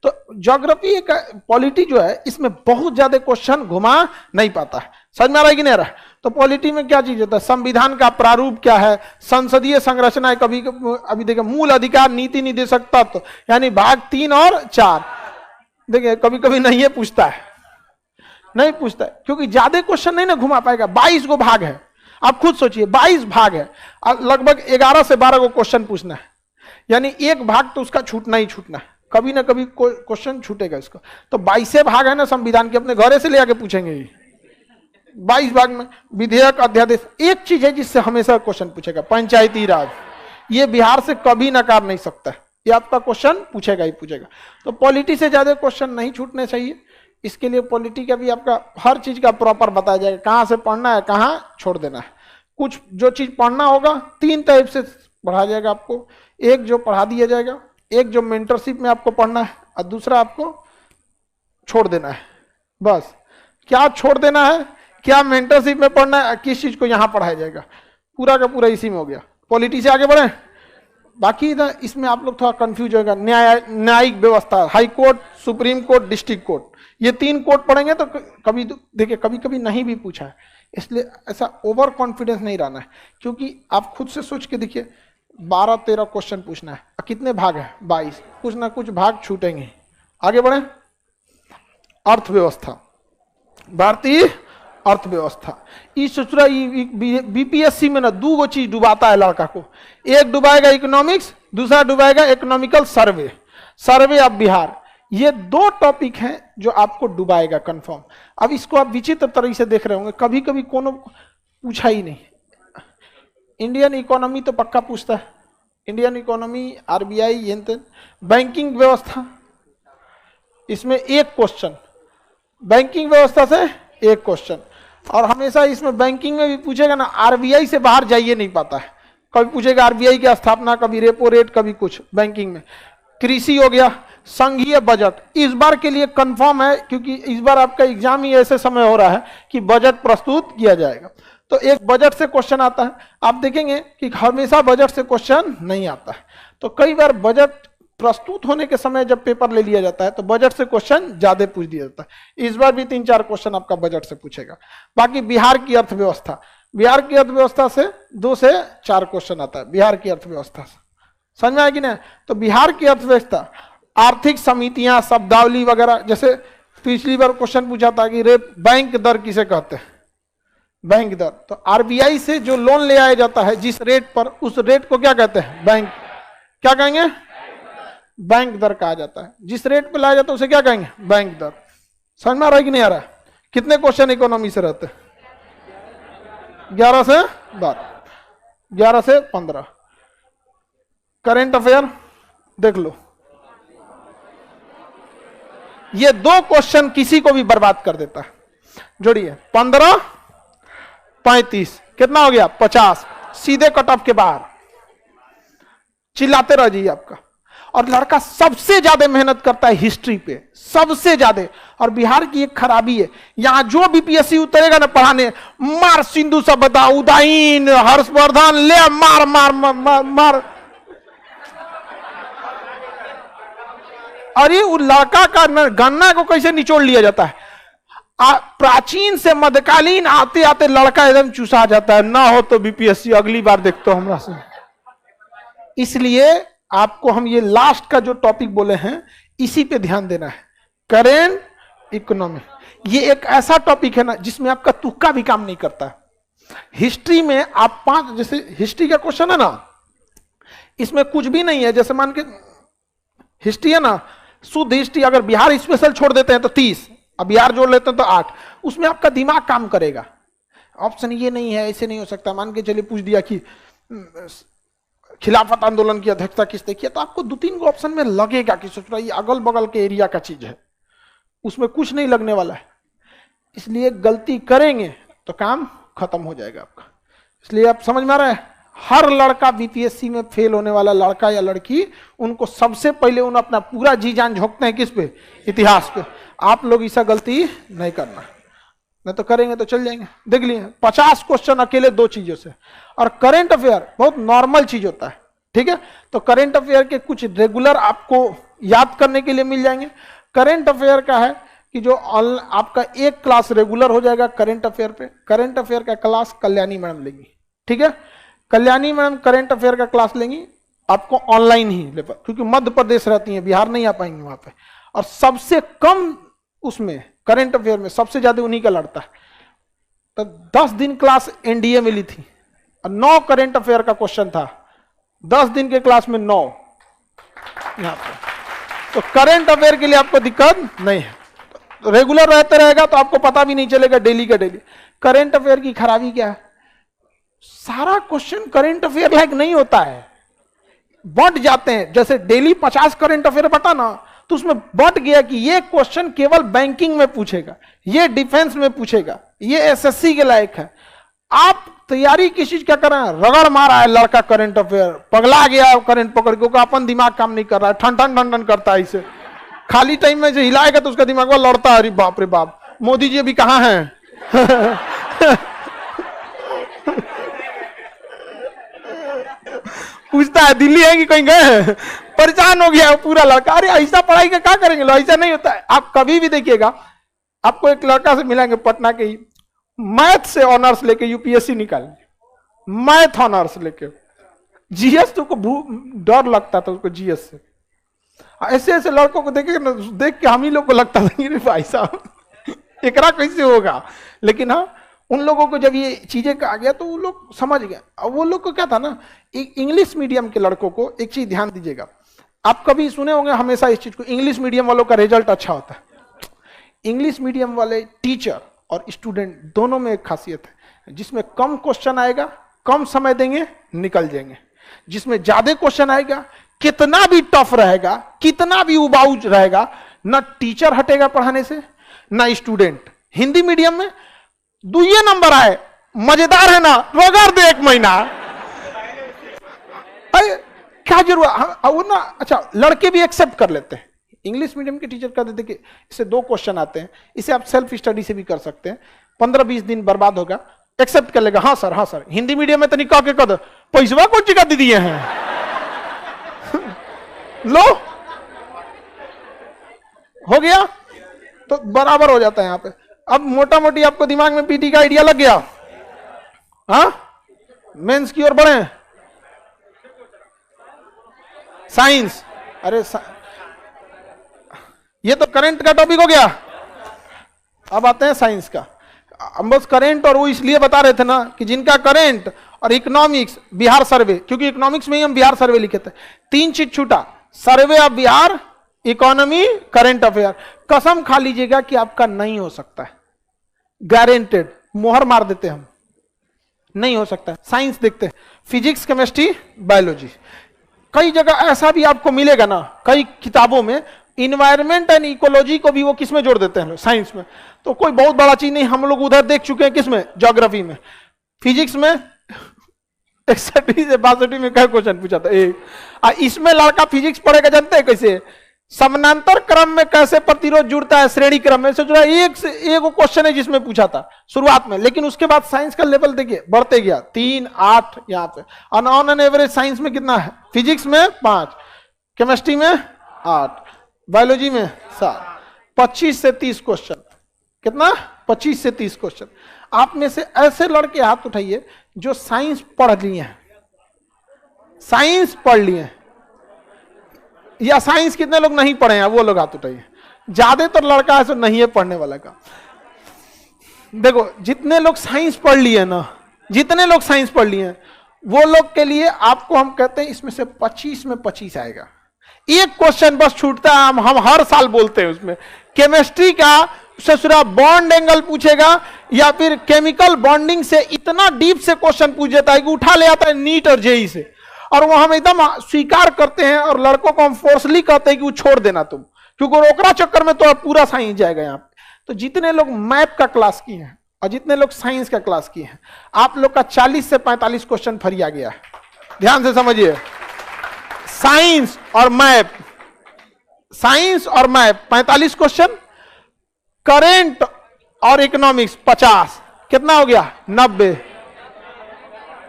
S1: तो ज्योग्राफी एक पॉलिटी जो है, इसमें बहुत ज्यादा क्वेश्चन घुमा नहीं पाता है। समझ में आ रहा है कि नहीं आ रहा है? तो पॉलिटी में क्या चीज होता है? संविधान का प्रारूप क्या है, संसदीय संरचना है, कभी अभी देखिए मूल अधिकार, नीति निर्देशक तत्व, यानी भाग 3 और 4। देखिए कभी कभी नहीं ये पूछता है, नहीं पूछता है, क्योंकि ज्यादा क्वेश्चन नहीं ना घुमा पाएगा। 22 गो भाग है, आप खुद सोचिए 22 भाग है, लगभग 11 से 12 गो क्वेश्चन पूछना है, यानी एक भाग तो उसका छूटना ही छूटना है, कभी ना कभी क्वेश्चन छूटेगा इसका। तो 22 भाग है ना संविधान के, अपने घरे से ले आके पूछेंगे। 22 भाग में विधेयक, अध्यादेश, एक चीज है जिससे हमेशा क्वेश्चन पूछेगा, पंचायती राज। ये बिहार से कभी नकार नहीं सकता है, ये आपका क्वेश्चन पूछेगा ही पूछेगा। तो पॉलिटी से ज्यादा क्वेश्चन नहीं छूटने चाहिए। इसके लिए पॉलिटी का भी आपका हर चीज का प्रॉपर बताया जाएगा, कहां से पढ़ना है, कहां छोड़ देना है। कुछ जो चीज पढ़ना होगा 3 टाइप से पढ़ा जाएगा आपको। एक जो पढ़ा दिया जाएगा, एक जो मेंटरशिप में आपको पढ़ना है और दूसरा आपको छोड़ देना है। बस क्या छोड़ देना है, क्या मेंटरशिप में पढ़ना है, किस चीज को यहां पढ़ाया जाएगा, पूरा का पूरा इसी में हो गया। पॉलिटी से आगे बढ़े, बाकी इसमें आप लोग थोड़ा कंफ्यूज होगा। न्यायिक व्यवस्था, high court, supreme court, district court, ये 3 कोर्ट पढ़ेंगे तो कभी देखिए कभी कभी नहीं भी पूछा है, इसलिए ऐसा ओवर कॉन्फिडेंस नहीं रहना है, क्योंकि आप खुद से सोच के देखिए 12-13 क्वेश्चन पूछना है, कितने भाग है 22, कुछ ना कुछ भाग छूटेंगे। आगे बढ़े, अर्थव्यवस्था, भारतीय अर्थव्यवस्था। इस सोचरा बीपीएससी में ना 2 चीज डुबाता है लड़का को, एक डुबाएगा इकोनॉमिक्स, दूसरा डुबाएगा economical survey, survey of Bihar. ये 2 टॉपिक हैं जो आपको डुबाएगा कंफर्म। अब इसको आप विचित्र तरीके से देख रहे होंगे, कभी कभी कोनो पूछा ही नहीं। इंडियन इकोनॉमी तो पक्का पूछता है, इंडियन इकोनॉमी, आरबीआई, ये बैंकिंग व्यवस्था, इसमें 1 क्वेश्चन, बैंकिंग व्यवस्था से 1 क्वेश्चन। और हमेशा इसमें बैंकिंग में भी पूछेगा ना, आरबीआई से बाहर जाइए नहीं पाता है, कभी पूछेगा आरबीआई की स्थापना, कभी रेपो रेट, कभी कुछ बैंकिंग में। कृषि हो गया, संघीय बजट इस बार के लिए कंफर्म है, क्योंकि इस बार आपका एग्जाम ही ऐसे समय हो रहा है कि बजट प्रस्तुत किया जाएगा, तो एक बजट से क्वेश्चन आता है। आप देखेंगे कि हमेशा बजट से क्वेश्चन नहीं आता है, तो कई बार बजट प्रस्तुत होने के समय जब पेपर ले लिया जाता है तो बजट से क्वेश्चन ज्यादा पूछ दिया जाता है। इस बार भी 3-4 क्वेश्चन आपका बजट से पूछेगा। बाकी बिहार की अर्थव्यवस्था, बिहार की अर्थव्यवस्था से 2 से 4 क्वेश्चन आता है, बिहार की अर्थव्यवस्था से, समझ में आया कि नहीं? तो बिहार की अर्थव्यवस्था, आर्थिक समितियां, शब्दावली वगैरह, जैसे पिछली बार क्वेश्चन पूछा था कि बैंक दर किसे कहते हैं, बैंक दर, तो आरबीआई से जो लोन ले आया जाता है जिस रेट पर, उस रेट को क्या कहते हैं, बैंक, क्या कहेंगे, बैंक दर कहा जाता है। जिस रेट पे लाया जाता है उसे क्या कहेंगे, बैंक दर। समझ में आ रहा है कि नहीं आ रहा है? कितने क्वेश्चन इकोनॉमी से रहते हैं? 11 से 12, 11 से 15। करेंट अफेयर देख लो, ये 2 क्वेश्चन किसी को भी बर्बाद कर देता है। जोड़िए 15, 35, कितना हो गया, 50, सीधे कट ऑफ के बाहर। चिल्लाते रह जाइए आपका। और लड़का सबसे ज्यादा मेहनत करता है हिस्ट्री पे, सबसे ज्यादा। और बिहार की एक खराबी है, यहां जो बीपीएससी उतरेगा ना पढ़ाने, मार सिंधु सभ्यता, उदयन, हर्षवर्धन, ले मार मार मार मार, मार। अरे वो लड़का का गन्ना को कैसे निचोड़ लिया जाता है, प्राचीन से मध्यकालीन आते आते लड़का एकदम चूसा जाता है। ना हो तो बीपीएससी अगली बार देखते हो हमरा से। इसलिए आपको हम ये लास्ट का जो टॉपिक बोले हैं इसी पे ध्यान देना है, करेंट इकोनॉमी। ये एक ऐसा टॉपिक है ना जिसमें आपका तुक्का भी काम नहीं करता। हिस्ट्री में आप 5, जैसे हिस्ट्री का क्वेश्चन है ना, इसमें कुछ भी नहीं है। जैसे मान के हिस्ट्री है ना, शुद्ध हिस्ट्री, अगर बिहार स्पेशल छोड़ देते हैं तो 30, अब बिहार जोड़ लेते हैं तो 8। उसमें आपका दिमाग काम करेगा। ऑप्शन ये नहीं है, ऐसे नहीं हो सकता। मान के चलिए पूछ दिया कि खिलाफत आंदोलन की अध्यक्षता किसने किया, तो आपको 2-3 ऑप्शन में लगेगा कि सोच रहा ये अगल बगल के एरिया का चीज है, उसमें कुछ नहीं लगने वाला है। इसलिए गलती करेंगे तो काम खत्म हो जाएगा आपका। इसलिए आप समझ में आ रहा है, हर लड़का बीपीएससी में फेल होने वाला लड़का या लड़की, उनको सबसे पहले उन्हें अपना पूरा जी जान झोंकते हैं किस पे, इतिहास पे। आप लोग ऐसा गलती नहीं करना, नहीं तो करेंगे तो चल जाएंगे। देख लिए 50 क्वेश्चन अकेले 2 चीजों से। और करंट अफेयर बहुत नॉर्मल चीज होता है, ठीक है। तो करंट अफेयर के कुछ रेगुलर आपको याद करने के लिए मिल जाएंगे। करंट अफेयर का है कि जो आपका एक क्लास रेगुलर हो जाएगा करंट अफेयर पे। करंट अफेयर का क्लास कल्याणी मैडम लेंगी, ठीक है। कल्याणी मैडम करंट अफेयर का क्लास लेंगी, आपको ऑनलाइन ही ले, क्योंकि मध्य प्रदेश रहती है, बिहार नहीं आ पाएंगे वहां पे। और सबसे कम उसमें करंट अफेयर में सबसे ज्यादा उन्हीं का लड़ता है। तो 10 दिन क्लास एनडीए में ली थी और 9 करंट अफेयर का क्वेश्चन था, 10 दिन के क्लास में 9 यहां पे। तो करंट अफेयर के लिए आपको दिक्कत नहीं है, तो रेगुलर रहते रहेगा तो आपको पता भी नहीं चलेगा डेली का डेली। करंट अफेयर की खराबी क्या है, सारा क्वेश्चन करंट अफेयर लायक नहीं होता है, बट जाते हैं। जैसे डेली 50 करंट अफेयर बता ना, तो उसमें बट गया कि ये क्वेश्चन केवल बैंकिंग में पूछेगा, ये डिफेंस में पूछेगा, ये एसएससी के लायक है। आप तैयारी किस चीज क्या कर रहे हैं? रगड़ मारा है लड़का करंट अफेयर, पगला गया करंट पकड़ के, अपन दिमाग काम नहीं कर रहा है, ठन ठन ठन ठन करता है इसे, खाली टाइम में जो हिलाएगा तो उसका दिमाग में लड़ता है, अरे बाप रे बाप मोदी जी अभी कहाँ हैं? पूछता है दिल्ली है कि कहीं गए हैं, परेशान हो गया पूरा लड़का। अरे ऐसा पढ़ाई का क्या करेंगे लोग, ऐसा नहीं होता है। आप कभी भी देखिएगा, आपको एक लड़का से मिलेंगे पटना के ही, मैथ से ऑनर्स लेके यूपीएससी निकालेंगे, मैथ ऑनर्स लेके, जीएस तो डर लगता था उसको जीएस से। ऐसे ऐसे लड़कों को देखे ना, देख के हम ही लोग को लगता था कि भाई साहब एकरा कैसे होगा। लेकिन हाँ, उन लोगों को जब ये चीजें आ गया तो वो लोग समझ गए। अब वो लोग को क्या था ना, इंग्लिश मीडियम के लड़कों को एक चीज ध्यान दीजिएगा, आप कभी सुने होंगे हमेशा इस चीज को, इंग्लिश मीडियम वालों का रिजल्ट अच्छा होता है। इंग्लिश मीडियम वाले टीचर और स्टूडेंट दोनों में एक खासियत है, जिसमें कम क्वेश्चन आएगा, कम समय देंगे, निकल जाएंगे। जिसमें ज्यादा क्वेश्चन आएगा, कितना भी टफ रहेगा, कितना भी उबाऊ रहेगा, ना टीचर हटेगा पढ़ाने से ना स्टूडेंट। हिंदी मीडियम में दुइये नंबर आए, मजेदार है ना, रगड़ दे एक महीना, अरे क्या जरूरत वो ना। अच्छा, लड़के भी एक्सेप्ट कर लेते हैं, इंग्लिश मीडियम के टीचर कहते थे कि इससे 2 क्वेश्चन आते हैं, इसे आप सेल्फ स्टडी से भी कर सकते हैं, 15-20 दिन बर्बाद होगा, एक्सेप्ट कर लेगा, हाँ सर हाँ सर। हिंदी मीडियम में तो निकाह के कद पैसवा कौन चिका दे दिए हैं लो हो गया, तो बराबर हो जाता है यहाँ पे। अब मोटा मोटी आपको दिमाग में पीटी का आइडिया लग गया, हाँ? मेंस की ओर बढ़े, साइंस, अरे ये तो करंट का टॉपिक हो गया, अब आते हैं साइंस का। हम बस करंट और वो इसलिए बता रहे थे ना कि जिनका करंट और इकोनॉमिक्स, बिहार सर्वे, क्योंकि इकोनॉमिक्स में ही हम बिहार सर्वे लिखे थे, 3 चीज छूटा, सर्वे of Bihar, economy, current affair. कसम खा लीजिएगा कि आपका नहीं हो सकता है, गारंटेड, मोहर मार देते हम, नहीं हो सकता है। साइंस देखते हैं, फिजिक्स, केमिस्ट्री, बायोलॉजी। कई जगह ऐसा भी आपको मिलेगा ना, कई किताबों में इन्वायरमेंट एंड इकोलॉजी को भी वो किसमें जोड़ देते हैं, साइंस में। तो कोई बहुत बड़ा चीज नहीं, हम लोग उधर देख चुके हैं, किसमें, ज्योग्राफी में। फिजिक्स में 61 से 62 में क्या क्वेश्चन पूछा था, एक। इसमें लड़का फिजिक्स पढ़ेगा, जानते हैं कैसे, समानांतर क्रम में कैसे प्रतिरोध जुड़ता है श्रेणी क्रम में, सोच रहा है एक से एक क्वेश्चन है जिसमें पूछा था शुरुआत में। लेकिन उसके बाद साइंस का लेवल देखिए बढ़ते गया, 3, 8 यहाँ पे, ऑन एन एवरेज साइंस में कितना है, फिजिक्स में 5, केमिस्ट्री में 8, बायोलॉजी में 7, 25 से 30 क्वेश्चन। कितना, 25 से 30 क्वेश्चन। आप में से ऐसे लड़के हाथ उठाइए जो साइंस पढ़ लिए हैं, साइंस पढ़ लिए हैं, या साइंस कितने लोग नहीं पढ़े हैं, वो लोग हाथ उठाइए। ज्यादातर लड़का ऐसा नहीं है पढ़ने वाला का। देखो, जितने लोग साइंस पढ़ लिए ना, जितने लोग साइंस पढ़ लिए वो लोग के लिए आपको हम कहते हैं इसमें से 25 में 25 आएगा। एक क्वेश्चन बस छूटता है, हम हर साल बोलते हैं उसमें, केमिस्ट्री का ससुरा बॉन्ड एंगल पूछेगा या फिर केमिकल बॉन्डिंग से इतना डीप से क्वेश्चन पूछ देता है कि उठा ले आता है नीट और जेई से, और वो हम एकदम स्वीकार करते हैं, और लड़कों को हम फोर्सली कहते हैं कि वो छोड़ देना तुम, क्योंकि ओकरा चक्कर में तो पूरा साइंस जाएगा यहाँ पे। तो जितने लोग मैथ का क्लास किए हैं और जितने लोग साइंस का क्लास किए हैं, आप लोग का 40 से 45 क्वेश्चन फरिया गया है। ध्यान से समझिए, साइंस और मैथ, साइंस और मैथ 45 क्वेश्चन, करेंट और इकोनॉमिक्स 50, कितना हो गया, 90,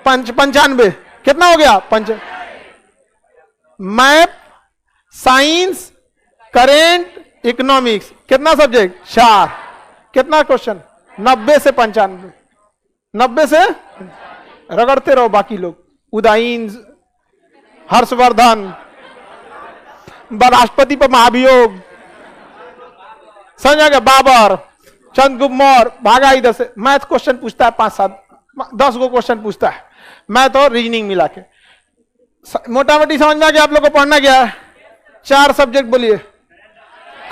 S1: 95, कितना हो गया, 5। मैथ, साइंस, करेंट, इकोनॉमिक्स, कितना सब्जेक्ट, 4, कितना क्वेश्चन, 90 से 95, 90 से रगड़ते रहो। बाकी लोग उदाईन, हर्षवर्धन, राष्ट्रपति पर महाभियोग, समझ गया, बाबर, चंद्रगुप्त मौर्य, भागा इधर से। मैथ क्वेश्चन पूछता है 5-7, 10 गो क्वेश्चन पूछता है, मैथ और रीजनिंग मिला के। मोटा मोटी समझ में आ गया आप लोग को पढ़ना क्या है, 4 सब्जेक्ट बोलिए,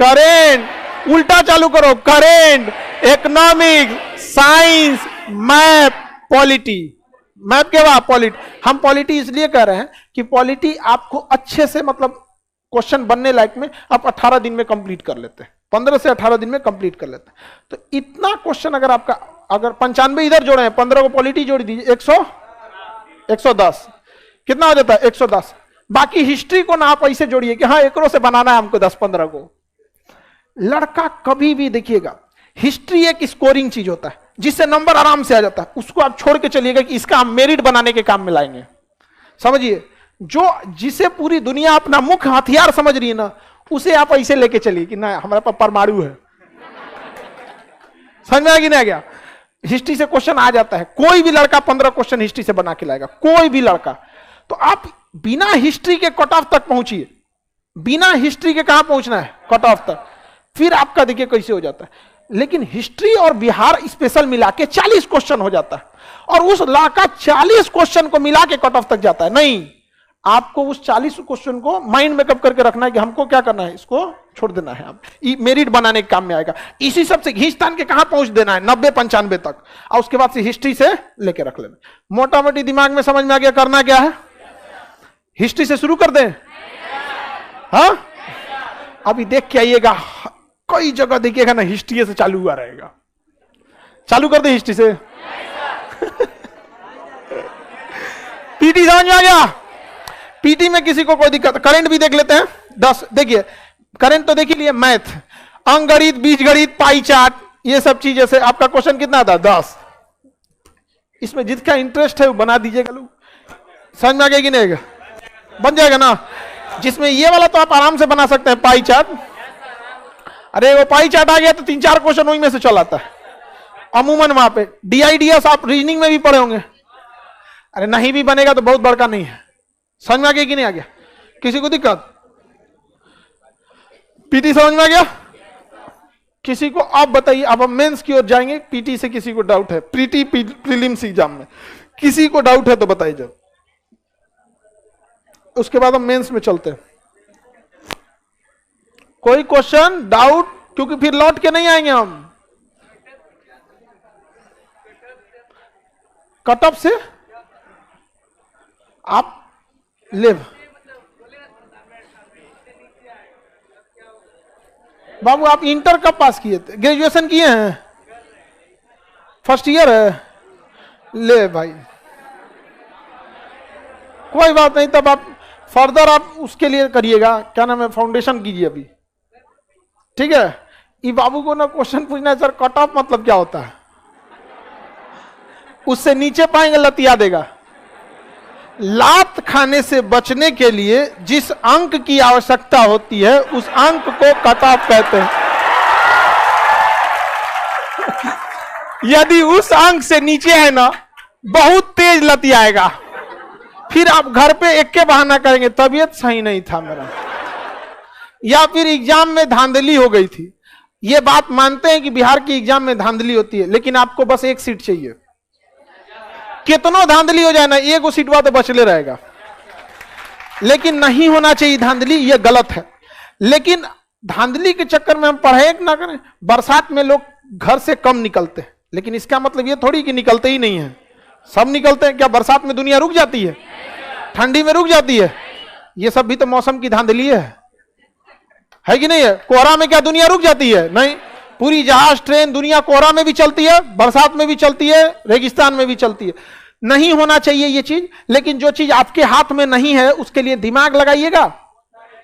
S1: करेंट, उल्टा चालू करो, current, economics, science, math, polity. Math के बाद पॉलिटी। हम पॉलिटी इसलिए कह रहे हैं कि पॉलिटी आपको अच्छे से, मतलब क्वेश्चन बनने लायक में आप 18 दिन में कंप्लीट कर लेते हैं। 15 से 18 दिन में कंप्लीट कर लेता है। तो इतना क्वेश्चन अगर आपका, अगर 95 इधर जोड़े हैं, 15 को पॉलिटी जोड़ दीजिए, 110 कितना हो जाता है, 110। बाकी हिस्ट्री को ना आप ऐसे जोड़िए कि हाँ एकरों से बनाना है हमको 10-15 को। लड़का कभी भी देखिएगा, हिस्ट्री एक स्कोरिंग चीज होता है जिससे नंबर आराम से आ जाता है, उसको आप छोड़ के चलिएगा कि इसका हम मेरिट बनाने के काम में लाएंगे। समझिए, जो जिसे पूरी दुनिया अपना मुख्य हथियार समझ रही है ना, उसे आप ऐसे लेके चलिए कि ना हमारे पास परमाणु है। समझ में आ कि नहीं आ गया? हिस्ट्री से क्वेश्चन आ जाता है, कोई भी लड़का 15 क्वेश्चन हिस्ट्री से बना के लाएगा, कोई भी लड़का। तो आप बिना हिस्ट्री के कट ऑफ तक पहुंचिए, बिना हिस्ट्री के कहां पहुंचना है, कट ऑफ तक, फिर आपका देखिए कैसे हो जाता है। लेकिन हिस्ट्री और बिहार स्पेशल मिला के 40 क्वेश्चन हो जाता है, और उस लड़का 40 क्वेश्चन को मिला के कट ऑफ तक जाता है। नहीं, आपको उस 40 क्वेश्चन को माइंड मेकअप करके रखना है कि हमको क्या करना है, इसको छोड़ देना है, आप मेरिट बनाने के काम में आएगा। इसी सब से घींचतान के कहां पहुंच देना है, 90-95 तक, और उसके बाद से हिस्ट्री से लेके रख लेना। मोटा मोटी दिमाग में समझ में आ गया करना क्या है? हिस्ट्री से शुरू कर दें? हाँ, अभी देख के आइएगा, कई जगह देखिएगा ना हिस्ट्री से चालू हुआ रहेगा। चालू कर दे हिस्ट्री से। पीटी समझ में आ गया? पीटी में किसी को कोई दिक्कत? करंट भी देख लेते हैं 10। देखिए करंट तो देख ही लिए, मैथ, अंकगणित, बीजगणित, पाई चार्ट, ये सब चीजें से आपका क्वेश्चन कितना था, 10। इसमें जिसका इंटरेस्ट है वो बना दीजिएगा लोग। समझ में आ गया कि नहीं? बन जाएगा ना। जिसमें ये वाला तो आप आराम से बना सकते हैं, पाई चार्ट। अरे वो पाई चार्ट आ गया तो 3-4 क्वेश्चन वहीं में से चल आता है अमूमन। वहां पे DIDS आप रीजनिंग में भी पढ़े होंगे। अरे नहीं भी बनेगा तो बहुत बड़का नहीं है। समझ में आ गया कि नहीं आ गया? किसी को दिक्कत? पीटी समझ में आ गया किसी को? आप बताइए, अब हम मेंस की ओर जाएंगे। पीटी से किसी को डाउट है? पीटी प्रीलिम्स एग्जाम में किसी को डाउट है तो बताइए जब, उसके बाद हम मेंस में चलते हैं। कोई क्वेश्चन डाउट? क्योंकि फिर लौट के नहीं आएंगे हम। कट ऑफ से आप लिव बाबू, आप इंटर कब पास किए थे? ग्रेजुएशन किए हैं? फर्स्ट ईयर है? ले भाई, कोई बात नहीं, तब आप फर्दर आप उसके लिए करिएगा, क्या नाम है, फाउंडेशन कीजिए अभी, ठीक है? ये बाबू को ना क्वेश्चन पूछना है, सर कट ऑफ मतलब क्या होता है? उससे नीचे पाएंगे लतिया देगा। लात खाने से बचने के लिए जिस अंक की आवश्यकता होती है उस अंक को कट ऑफ कहते हैं। यदि उस अंक से नीचे है ना, बहुत तेज लतियाएगा, फिर आप घर पे एक के बहाना करेंगे, तबीयत सही नहीं था मेरा, या फिर एग्जाम में धांधली हो गई थी। ये बात मानते हैं कि बिहार की एग्जाम में धांधली होती है, लेकिन आपको बस एक सीट चाहिए। कितनों धांधली हो जाए ना, एक वो सीटवा तो बचले रहेगा, लेकिन नहीं होना चाहिए धांधली, ये गलत है। लेकिन धांधली के चक्कर में हम पढ़े ना करें। बरसात में लोग घर से कम निकलते हैं, लेकिन इसका मतलब ये थोड़ी कि निकलते ही नहीं है, सब निकलते हैं। क्या बरसात में दुनिया रुक जाती है? ठंडी में रुक जाती है? ये सब भी तो मौसम की धांधली है कि नहीं है? कोहरा में क्या दुनिया रुक जाती है? नहीं, पूरी जहाज ट्रेन दुनिया कोहरा में भी चलती है, बरसात में भी चलती है, रेगिस्तान में भी चलती है। नहीं होना चाहिए ये चीज, लेकिन जो चीज आपके हाथ में नहीं है उसके लिए दिमाग लगाइएगा।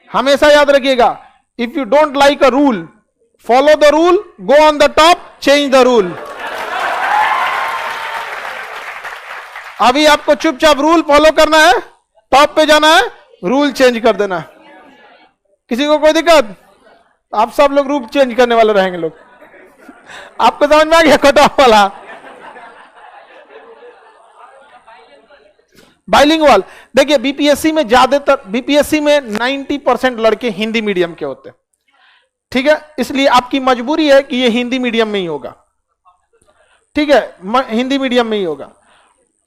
S1: हमेशा याद रखिएगा, if you don't like a rule, follow the rule, go on the top, change the rule. अभी आपको चुपचाप रूल फॉलो करना है, टॉप पे जाना है, रूल चेंज कर देना है। किसी को कोई दिक्कत? आप सब लोग रूल चेंज करने वाले रहेंगे लोग। आपको समझ में आ गया कट ऑफ वाला? बाइलिंगुअल, देखिए बीपीएससी में ज्यादातर, बीपीएससी में 90% लड़के हिंदी मीडियम के होते हैं, ठीक है? इसलिए आपकी मजबूरी है कि ये हिंदी मीडियम में ही होगा, ठीक है? हिंदी मीडियम में ही होगा,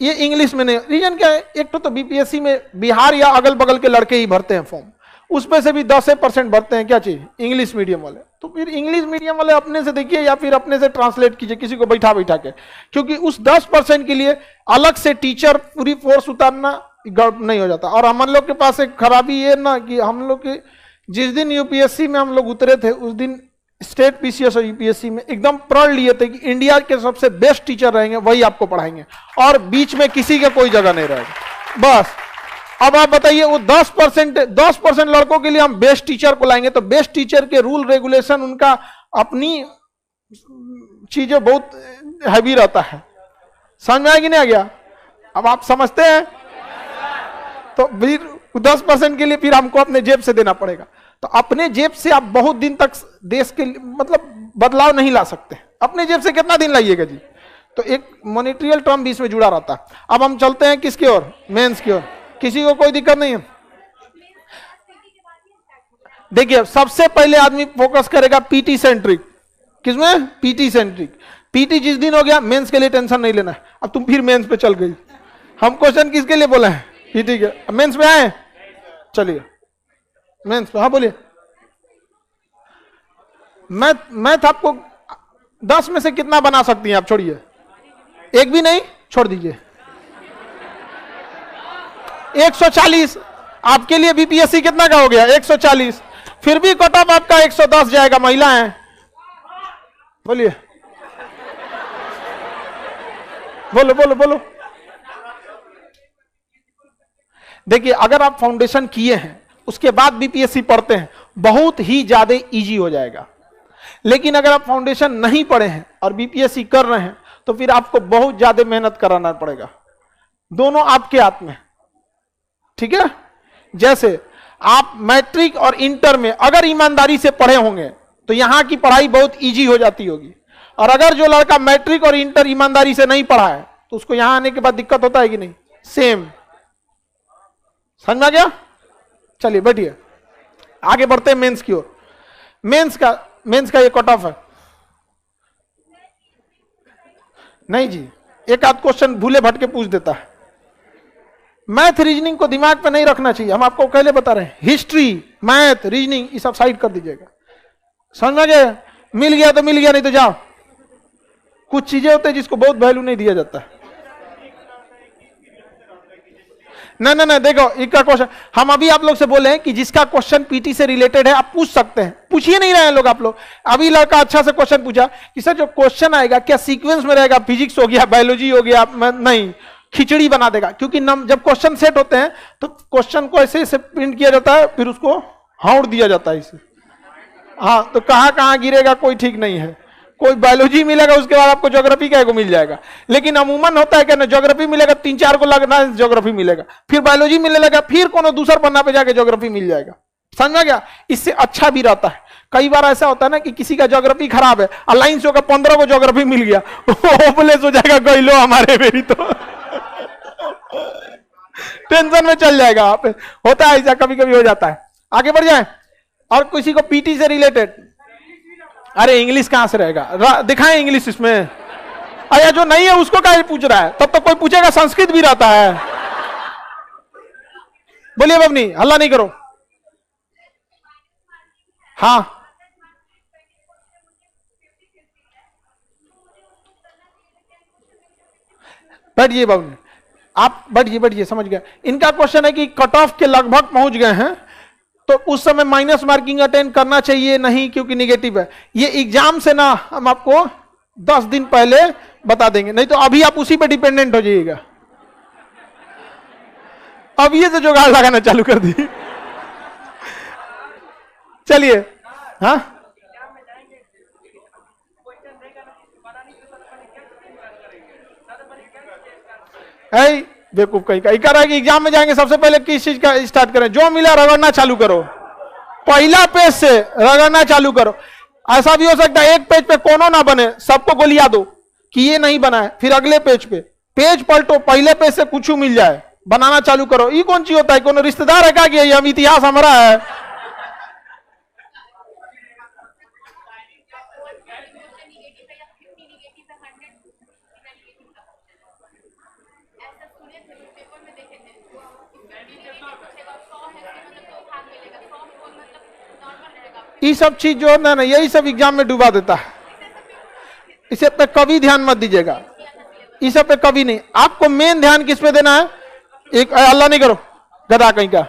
S1: ये इंग्लिश में नहीं। रीजन क्या है? एक तो बीपीएससी में बिहार या अगल बगल के लड़के ही भरते हैं फॉर्म, उसमें से भी 10% भरते हैं क्या चीज, इंग्लिश मीडियम वाले। तो फिर इंग्लिश मीडियम वाले अपने से देखिए या फिर अपने से ट्रांसलेट कीजिए, किसी को बैठा बैठा के, क्योंकि उस 10% के लिए अलग से टीचर पूरी फोर्स उतारना नहीं हो जाता। और हम लोग के पास एक खराबी ये ना कि हम लोग के जिस दिन यूपीएससी में हम लोग उतरे थे, उस दिन स्टेट पीसीएस और यूपीएससी में एकदम प्रण लिए थे कि इंडिया के सबसे बेस्ट टीचर रहेंगे, वही आपको पढ़ाएंगे और बीच में किसी का कोई जगह नहीं रहेगा। बस अब आप बताइए, वो 10% लड़कों के लिए हम बेस्ट टीचर को लाएंगे, तो बेस्ट टीचर के रूल रेगुलेशन, उनका अपनी चीजें बहुत हैवी रहता है। समझ में आया कि नहीं आ गया? अब आप समझते हैं, तो फिर 10% के लिए फिर हमको अपने जेब से देना पड़ेगा। तो अपने जेब से आप बहुत दिन तक देश के मतलब बदलाव नहीं ला सकते। अपने जेब से कितना दिन लाइएगा जी? तो एक मॉनेटरियल टर्म भी इसमें जुड़ा रहता है। अब हम चलते हैं किसकी ओर? मेंस की ओर। किसी को कोई दिक्कत नहीं है? देखिए, सबसे पहले आदमी फोकस करेगा पीटी सेंट्रिक। किसमें? PT centric. पीटी जिस दिन हो गया, मेंस के लिए टेंशन नहीं लेना है। अब तुम फिर मेंस पे चल गई। हम क्वेश्चन किसके लिए बोला है? पीटी के। अब मेंस पे आए, चलिए मेंस पे। हाँ बोलिए। मैथ आपको 10 में से कितना बना सकती हैं आप? छोड़िए, एक भी नहीं, छोड़ दीजिए। 140 आपके लिए बीपीएससी कितना का हो गया? 140। फिर भी कट ऑफ आपका 110 जाएगा। महिला है, बोलिए, बोलो बोलो बोलो। देखिए, अगर आप फाउंडेशन किए हैं, उसके बाद बीपीएससी पढ़ते हैं, बहुत ही ज्यादा इजी हो जाएगा। लेकिन अगर आप फाउंडेशन नहीं पढ़े हैं और बीपीएससी कर रहे हैं, तो फिर आपको बहुत ज्यादा मेहनत कराना पड़ेगा। दोनों आपके हाथ में, ठीक है? जैसे आप मैट्रिक और इंटर में अगर ईमानदारी से पढ़े होंगे तो यहां की पढ़ाई बहुत इजी हो जाती होगी, और अगर जो लड़का मैट्रिक और इंटर ईमानदारी से नहीं पढ़ा है तो उसको यहां आने के बाद दिक्कत होता है कि नहीं? सेम। समझ में आ गया? चलिए बैठिए, आगे बढ़ते हैं मेंस की ओर। मेंस का ये कट ऑफ है। नहीं जी, एक आध क्वेश्चन भूले भटके पूछ देता है। मैथ रीजनिंग को दिमाग पे नहीं रखना चाहिए, हम आपको पहले बता रहे हैं। हिस्ट्री, मैथ, रीजनिंग ये सब साइड कर दीजिएगा। समझ में गया? मिल गया तो मिल गया, नहीं तो जाओ। कुछ चीजें होती है जिसको बहुत वैल्यू नहीं दिया जाता है। नहीं, देखो, इसका क्वेश्चन हम अभी आप लोग से बोले हैं कि जिसका क्वेश्चन पीटी से रिलेटेड है आप पूछ सकते हैं। पूछिए नहीं रहे हैं लोग आप लोग। अभी लड़का अच्छा से क्वेश्चन पूछा कि सर जो क्वेश्चन आएगा क्या सीक्वेंस में रहेगा? फिजिक्स हो गया, बायोलॉजी हो गया, नहीं, खिचड़ी बना देगा। क्योंकि जब क्वेश्चन सेट होते हैं तो क्वेश्चन को ऐसे प्रिंट किया जाता है, फिर उसको हाउड़ दिया जाता है इसे। हाँ, तो कहां गिरेगा कोई ठीक नहीं है। कोई बायोलॉजी मिलेगा, उसके बाद आपको ज्योग्राफी का मिल जाएगा। लेकिन अमूमन होता है कि ना, ज्योग्राफी मिलेगा, 3-4 को लगना ज्योग्राफी मिलेगा, फिर बायोलॉजी मिलने लगा, फिर कोनो दूसरा पन्ना पे जाके ज्योग्राफी मिल जाएगा। समझ में गया? इससे अच्छा भी रहता है। कई बार ऐसा होता है ना कि किसी का ज्योग्राफी खराब है, अलाइंस होगा, 15 को ज्योग्राफी मिल गया, होपलेस हो जाएगा, गई लो हमारे मेरी तो टेंशन में चल जाएगा। आप होता है ऐसा, कभी कभी हो जाता है। आगे बढ़ जाए। और किसी को पीटी से रिलेटेड, अरे इंग्लिश कहां से रहेगा? दिखाएं इंग्लिश इसमें। अरे जो नहीं है उसको क्या पूछ रहा है? तब तो कोई पूछेगा संस्कृत भी रहता है। बोलिए बबनी, हल्ला नहीं करो। हाँ, बैठिए बबनी, आप बैठिए, समझ गए। इनका क्वेश्चन है कि कट ऑफ के लगभग पहुंच गए हैं, तो उस समय माइनस मार्किंग अटेंड करना चाहिए नहीं, क्योंकि निगेटिव है। ये एग्जाम से ना हम आपको 10 दिन पहले बता देंगे, नहीं तो अभी आप उसी पे डिपेंडेंट हो जाइएगा। अब ये तो जुगाड़ लगाना चालू कर दी। चलिए, हाँ, बेवकूफ कहीं का कह रहा है कि एग्जाम में जाएंगे सबसे पहले किस चीज का स्टार्ट करें? जो मिला रगड़ना चालू करो, पहला पेज से रगड़ना चालू करो। ऐसा भी हो सकता है एक पेज पे कोनो ना बने, सबको गोलियां दो कि ये नहीं बना है, फिर अगले पेज पे पेज पलटो, पहले पेज से कुछ मिल जाए, बनाना चालू करो। ये कौन चीज होता है? कोनो रिश्तेदार है क्या कि हम इतिहास हमारा है? ये सब चीज जो है ना, यही सब एग्जाम में डुबा देता है। इसे पे कभी ध्यान मत दीजिएगा, इस सब पे कभी नहीं। आपको मेन ध्यान किस पे देना है? एक अल्लाह नहीं करो, गधा कहीं का,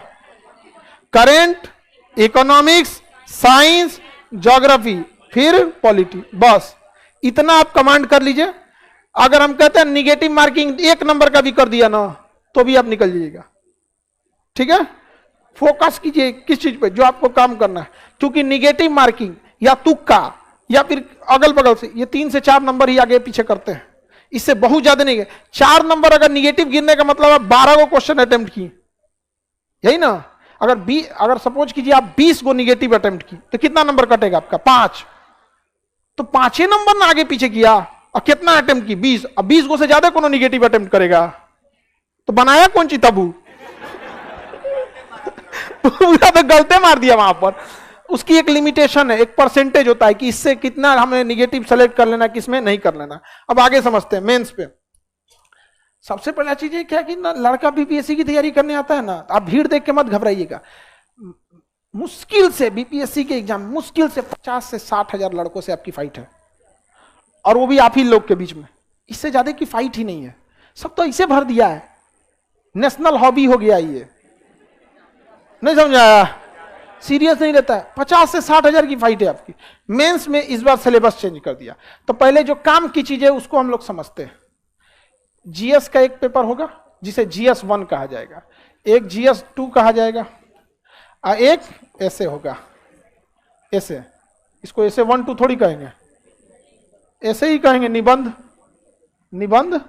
S1: करंट, इकोनॉमिक्स, साइंस, ज्योग्राफी, फिर पॉलिटी, बस इतना आप कमांड कर लीजिए। अगर हम कहते हैं निगेटिव मार्किंग 1 नंबर का भी कर दिया ना तो भी आप निकल जाइएगा। ठीक है, फोकस कीजिए किस चीज पे, जो आपको काम करना है, क्योंकि निगेटिव मार्किंग या तुक्का या फिर अगल बगल से ये 3 से 4 नंबर ही आगे पीछे करते हैं, इससे बहुत ज्यादा नहीं है। 4 नंबर अगर निगेटिव गिनने का मतलब आप 12 को क्वेश्चन अटेम्प्ट किए, यही ना। अगर सपोज कीजिए आप 20 को निगेटिव अटेम्प्ट की तो कितना नंबर कटेगा आपका? 5। तो 5 नंबर ना आगे पीछे किया और कितना अटेम्प्ट की? 20। अब 20 को से ज्यादा कौन निगेटिव अटेम्प्ट करेगा? तो बनाया कौन सी तबू? पूरा तो गलते मार दिया वहां पर। उसकी एक लिमिटेशन है, एक परसेंटेज होता है कि इससे कितना हमें निगेटिव सेलेक्ट कर लेना, किसमें नहीं कर लेना। अब आगे समझते हैं मेंस पे। सबसे पहला चीज है क्या कि ना, लड़का बीपीएससी की तैयारी करने आता है ना, आप भीड़ देख के मत घबराइएगा। मुश्किल से बीपीएससी के एग्जाम मुश्किल से 50 से 60 हजार लड़कों से आपकी फाइट है, और वो भी आप ही लोग के बीच में। इससे ज्यादा की फाइट ही नहीं है। सब तो इसे भर दिया है, नेशनल हॉबी हो गया ये, नहीं समझाया, सीरियस नहीं रहता है। 50 से 60 हजार की फाइट है आपकी। मेंस में इस बार सिलेबस चेंज कर दिया, तो पहले जो काम की चीज है उसको हम लोग समझते हैं। जीएस का एक पेपर होगा जिसे जीएस 1 कहा जाएगा, एक जीएस 2 कहा जाएगा, और एक ऐसे होगा, ऐसे। इसको ऐसे 1 2 थोड़ी कहेंगे, ऐसे ही कहेंगे, निबंध। निबंध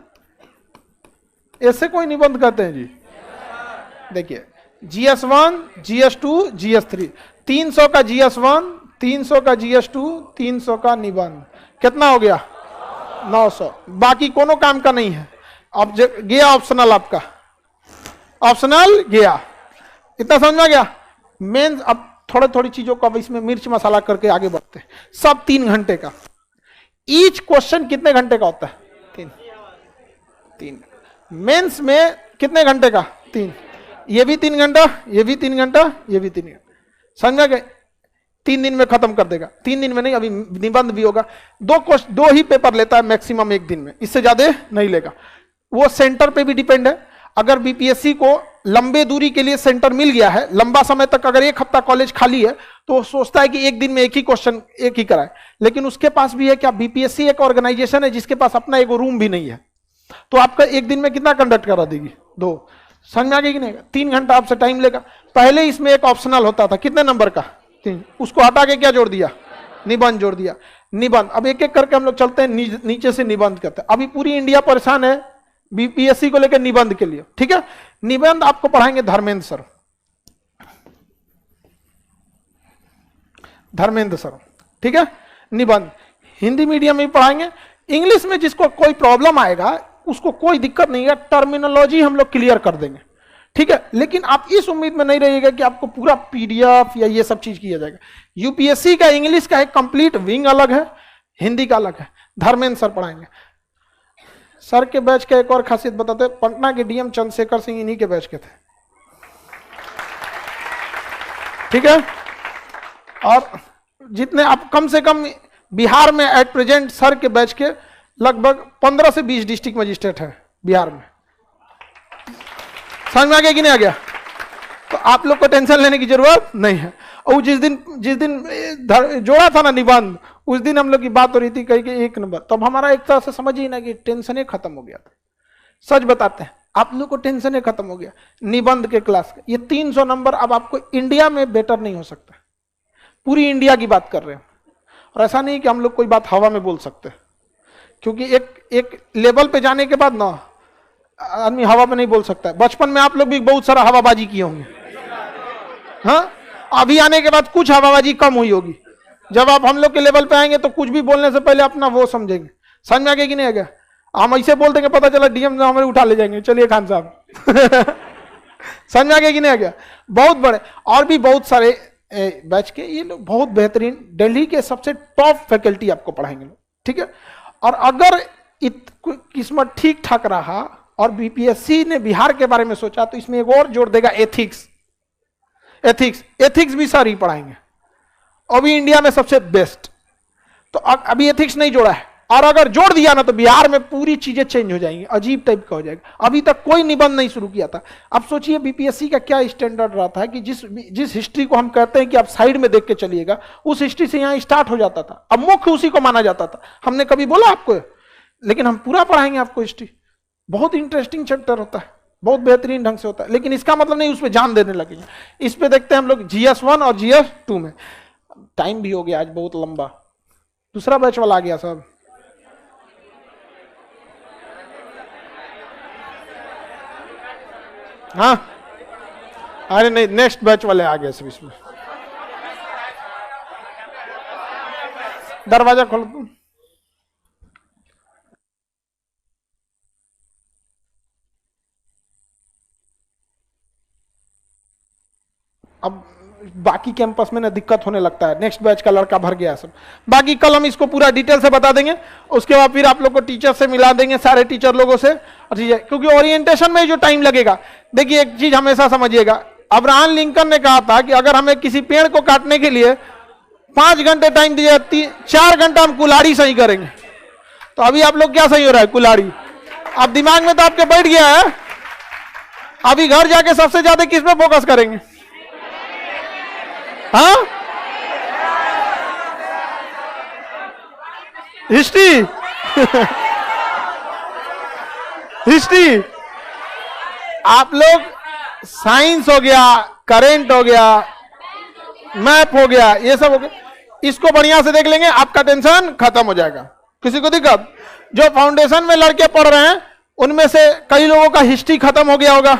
S1: ऐसे कोई निबंध कहते हैं जी? देखिए, जीएस 1, जीएस 2, जीएस 3, 300 का जीएस 1, 300 का जीएस 2, 300 का निबंध, कितना हो गया? 900। बाकी कोनो काम का नहीं है। अब गया ऑप्शनल, आपका ऑप्शनल गया। इतना समझ में गया? मेन अब थोड़ी थोड़ी चीजों को अब इसमें मिर्च मसाला करके आगे बढ़ते हैं। सब 3 घंटे का। ईच क्वेश्चन कितने घंटे का होता है? 3। मेंस में कितने घंटे का? 3। ये भी 3 घंटा, ये भी 3 घंटा, ये भी 3 घंटा। समझा गए? 3 दिन में खत्म कर देगा। 3 दिन में नहीं, अभी निबंध भी होगा। 2 ही पेपर लेता है मैक्सिमम एक दिन में, इससे ज्यादा नहीं लेगा। वो सेंटर पे भी डिपेंड है। अगर बीपीएससी को लंबे दूरी के लिए सेंटर मिल गया है, लंबा समय तक अगर 1 हफ्ता कॉलेज खाली है, तो वो सोचता है कि एक दिन में एक ही क्वेश्चन एक ही कराए। लेकिन उसके पास भी है क्या? बीपीएससी एक ऑर्गेनाइजेशन है जिसके पास अपना एक रूम भी नहीं है, तो आपका एक दिन में कितना कंडक्ट करा देगी? 2। समझ में आ गई कि नहीं? 3 घंटा आपसे टाइम लेगा। पहले इसमें एक ऑप्शनल होता था, कितने नंबर का? 3। उसको हटा के क्या जोड़ दिया? निबंध जोड़ दिया। निबंध अब एक एक करके हम लोग चलते हैं, नीचे से निबंध करते हैं। अभी पूरी इंडिया परेशान है बीपीएससी को लेकर निबंध के लिए। ठीक है, निबंध आपको पढ़ाएंगे धर्मेंद्र सर। धर्मेंद्र सर, ठीक है। निबंध हिंदी मीडियम में पढ़ाएंगे। इंग्लिश में जिसको कोई प्रॉब्लम आएगा उसको कोई दिक्कत नहीं है, टर्मिनोलॉजी हम लोग क्लियर कर देंगे। ठीक है, लेकिन आप इस उम्मीद में नहीं रहिएगा कि आपको पूरा पीडीएफ या ये सब चीज किया जाएगा। यूपीएससी का इंग्लिश का एक कंप्लीट विंग अलग है, हिंदी का अलग है। धर्मेंद्र सर पढ़ाएंगे। सर के बैच का एक और खासियत बताते हैं, पटना के डीएम चंद्रशेखर सिंह इन्हीं के बैच के थे। ठीक है, और जितने आप कम से कम बिहार में एट प्रेजेंट सर के बैच के लगभग 15 से 20 डिस्ट्रिक्ट मजिस्ट्रेट है बिहार में। समझ में आ गया कि नहीं आ गया? तो आप लोग को टेंशन लेने की जरूरत नहीं है। और जिस दिन जोड़ा था ना निबंध, उस दिन हम लोग की बात हो रही थी कहीं कि 1 नंबर, तब हमारा एक तरह से समझिए ना कि टेंशन ही खत्म हो गया था। सच बताते हैं, आप लोग को टेंशन ही खत्म हो गया निबंध के क्लास का। ये 300 नंबर अब आपको इंडिया में बेटर नहीं हो सकता। पूरी इंडिया की बात कर रहे हैं, और ऐसा नहीं कि हम लोग कोई बात हवा में बोल सकते, क्योंकि एक लेवल पे जाने के बाद ना आदमी हवा में नहीं बोल सकता है। बचपन में आप लोग भी बहुत सारा हवाबाजी किए होंगे, हाँ। अभी आने के बाद कुछ हवाबाजी कम हुई होगी। जब आप हम लोग के लेवल पे आएंगे तो कुछ भी बोलने से पहले अपना वो समझेंगे। समझ में आ गया कि नहीं आ गया? हम ऐसे बोल देंगे, पता चला डीएम हमें उठा ले जाएंगे, चलिए खान साहब। समझ में आ गया कि नहीं आ गया? बहुत बड़े और भी बहुत सारे बैच के ये लोग बहुत बेहतरीन, दिल्ली के सबसे टॉप फैकल्टी आपको पढ़ाएंगे लोग। ठीक है, और अगर किस्मत ठीक ठाक रहा और बीपीएससी ने बिहार के बारे में सोचा तो इसमें एक और जोड़ देगा, एथिक्स भी सर ही पढ़ाएंगे, अभी इंडिया में सबसे बेस्ट। तो अभी एथिक्स नहीं जोड़ा है, और अगर जोड़ दिया ना तो बिहार में पूरी चीजें चेंज हो जाएंगी, अजीब टाइप का हो जाएगा। अभी तक कोई निबंध नहीं शुरू किया था। अब सोचिए बीपीएससी का क्या स्टैंडर्ड रहता है कि जिस हिस्ट्री को हम कहते हैं कि आप साइड में देख के चलिएगा, उस हिस्ट्री से यहाँ स्टार्ट हो जाता था, अब मुख्य उसी को माना जाता था। हमने कभी बोला आपको, लेकिन हम पूरा पढ़ाएंगे आपको हिस्ट्री। बहुत इंटरेस्टिंग चैप्टर होता है, बहुत बेहतरीन ढंग से होता है, लेकिन इसका मतलब नहीं उस पर जान देने लगेंगे। इस पे देखते हैं हम लोग GS1 और GS2 में। टाइम भी हो गया आज बहुत लंबा, दूसरा बैच वाला आ गया सब। हाँ अरे नहीं, नेक्स्ट बैच वाले आ गए सब। इसमें दरवाजा खोल दो। अब बाकी कैंपस में ना दिक्कत होने लगता है, नेक्स्ट बैच का लड़का भर गया सब। बाकी कल हम इसको पूरा डिटेल से बता देंगे, उसके बाद फिर आप लोग को टीचर से मिला देंगे, सारे टीचर लोगों से। ठीक है, क्योंकि ओरिएंटेशन में जो टाइम लगेगा, देखिए एक चीज हमेशा समझिएगा, अब्राहम लिंकन ने कहा था कि अगर हमें किसी पेड़ को काटने के लिए 5 घंटे टाइम दिया, 4 घंटा हम कुल्हाड़ी सही करेंगे। तो अभी आप लोग क्या सही हो रहा है? कुल्हाड़ी। अब दिमाग में तो आपके बैठ गया है, अभी घर जाके सबसे ज्यादा किस पे फोकस करेंगे? हाँ, हिस्ट्री। हिस्ट्री आप लोग, साइंस हो गया, करेंट हो गया, मैप हो गया, ये सब हो गया, इसको बढ़िया से देख लेंगे, आपका टेंशन खत्म हो जाएगा। किसी को दिक्कत? जो फाउंडेशन में लड़के पढ़ रहे हैं उनमें से कई लोगों का हिस्ट्री खत्म हो गया होगा,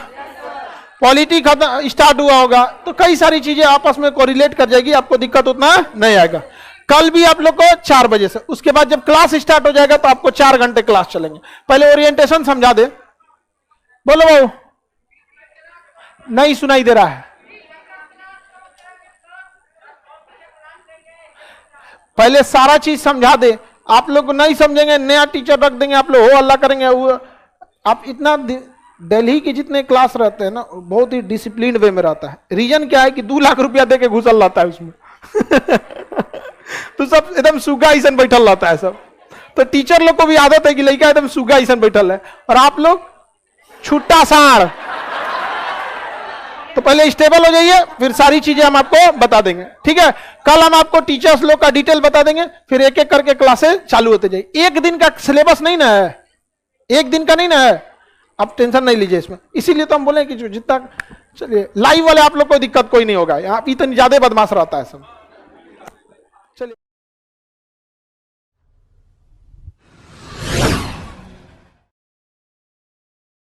S1: पॉलिटी खत्म स्टार्ट हुआ होगा, तो कई सारी चीजें आपस में कोरिलेट कर जाएगी, आपको दिक्कत उतना नहीं आएगा। कल भी आप लोग को 4 बजे से, उसके बाद जब क्लास स्टार्ट हो जाएगा तो आपको 4 घंटे क्लास चलेंगे। पहले ओरिएंटेशन समझा दे। बोलो बाबू, नहीं सुनाई दे रहा है? पहले सारा चीज समझा दे, आप लोग को नहीं समझेंगे, नया टीचर रख देंगे, आप लोग हो अल्लाह करेंगे। वो आप इतना, दिल्ली के जितने क्लास रहते हैं ना, बहुत ही डिसिप्लिन वे में रहता है। रीजन क्या है कि 2 लाख रुपया दे के घुसल रहता है उसमें। तो सब एकदम सुगा ईसन बैठल रहता है सब। तो टीचर लोग को भी आदत है कि लड़का एकदम सुगा ईसन बैठल है, और आप लोग छुट्टा साढ़। तो पहले स्टेबल हो जाइए, फिर सारी चीजें हम आपको बता देंगे। ठीक है, कल हम आपको टीचर्स लोग का डिटेल बता देंगे, फिर एक एक करके क्लासेस चालू होते जाएगी। एक दिन का सिलेबस नहीं ना है, एक दिन का नहीं ना है, आप टेंशन नहीं लीजिए इसमें। इसीलिए तो हम बोले कि जो जितना, चलिए लाइव वाले आप लोग को दिक्कत कोई नहीं होगा, यहाँ इतनी ज्यादा बदमाश रहता है सब।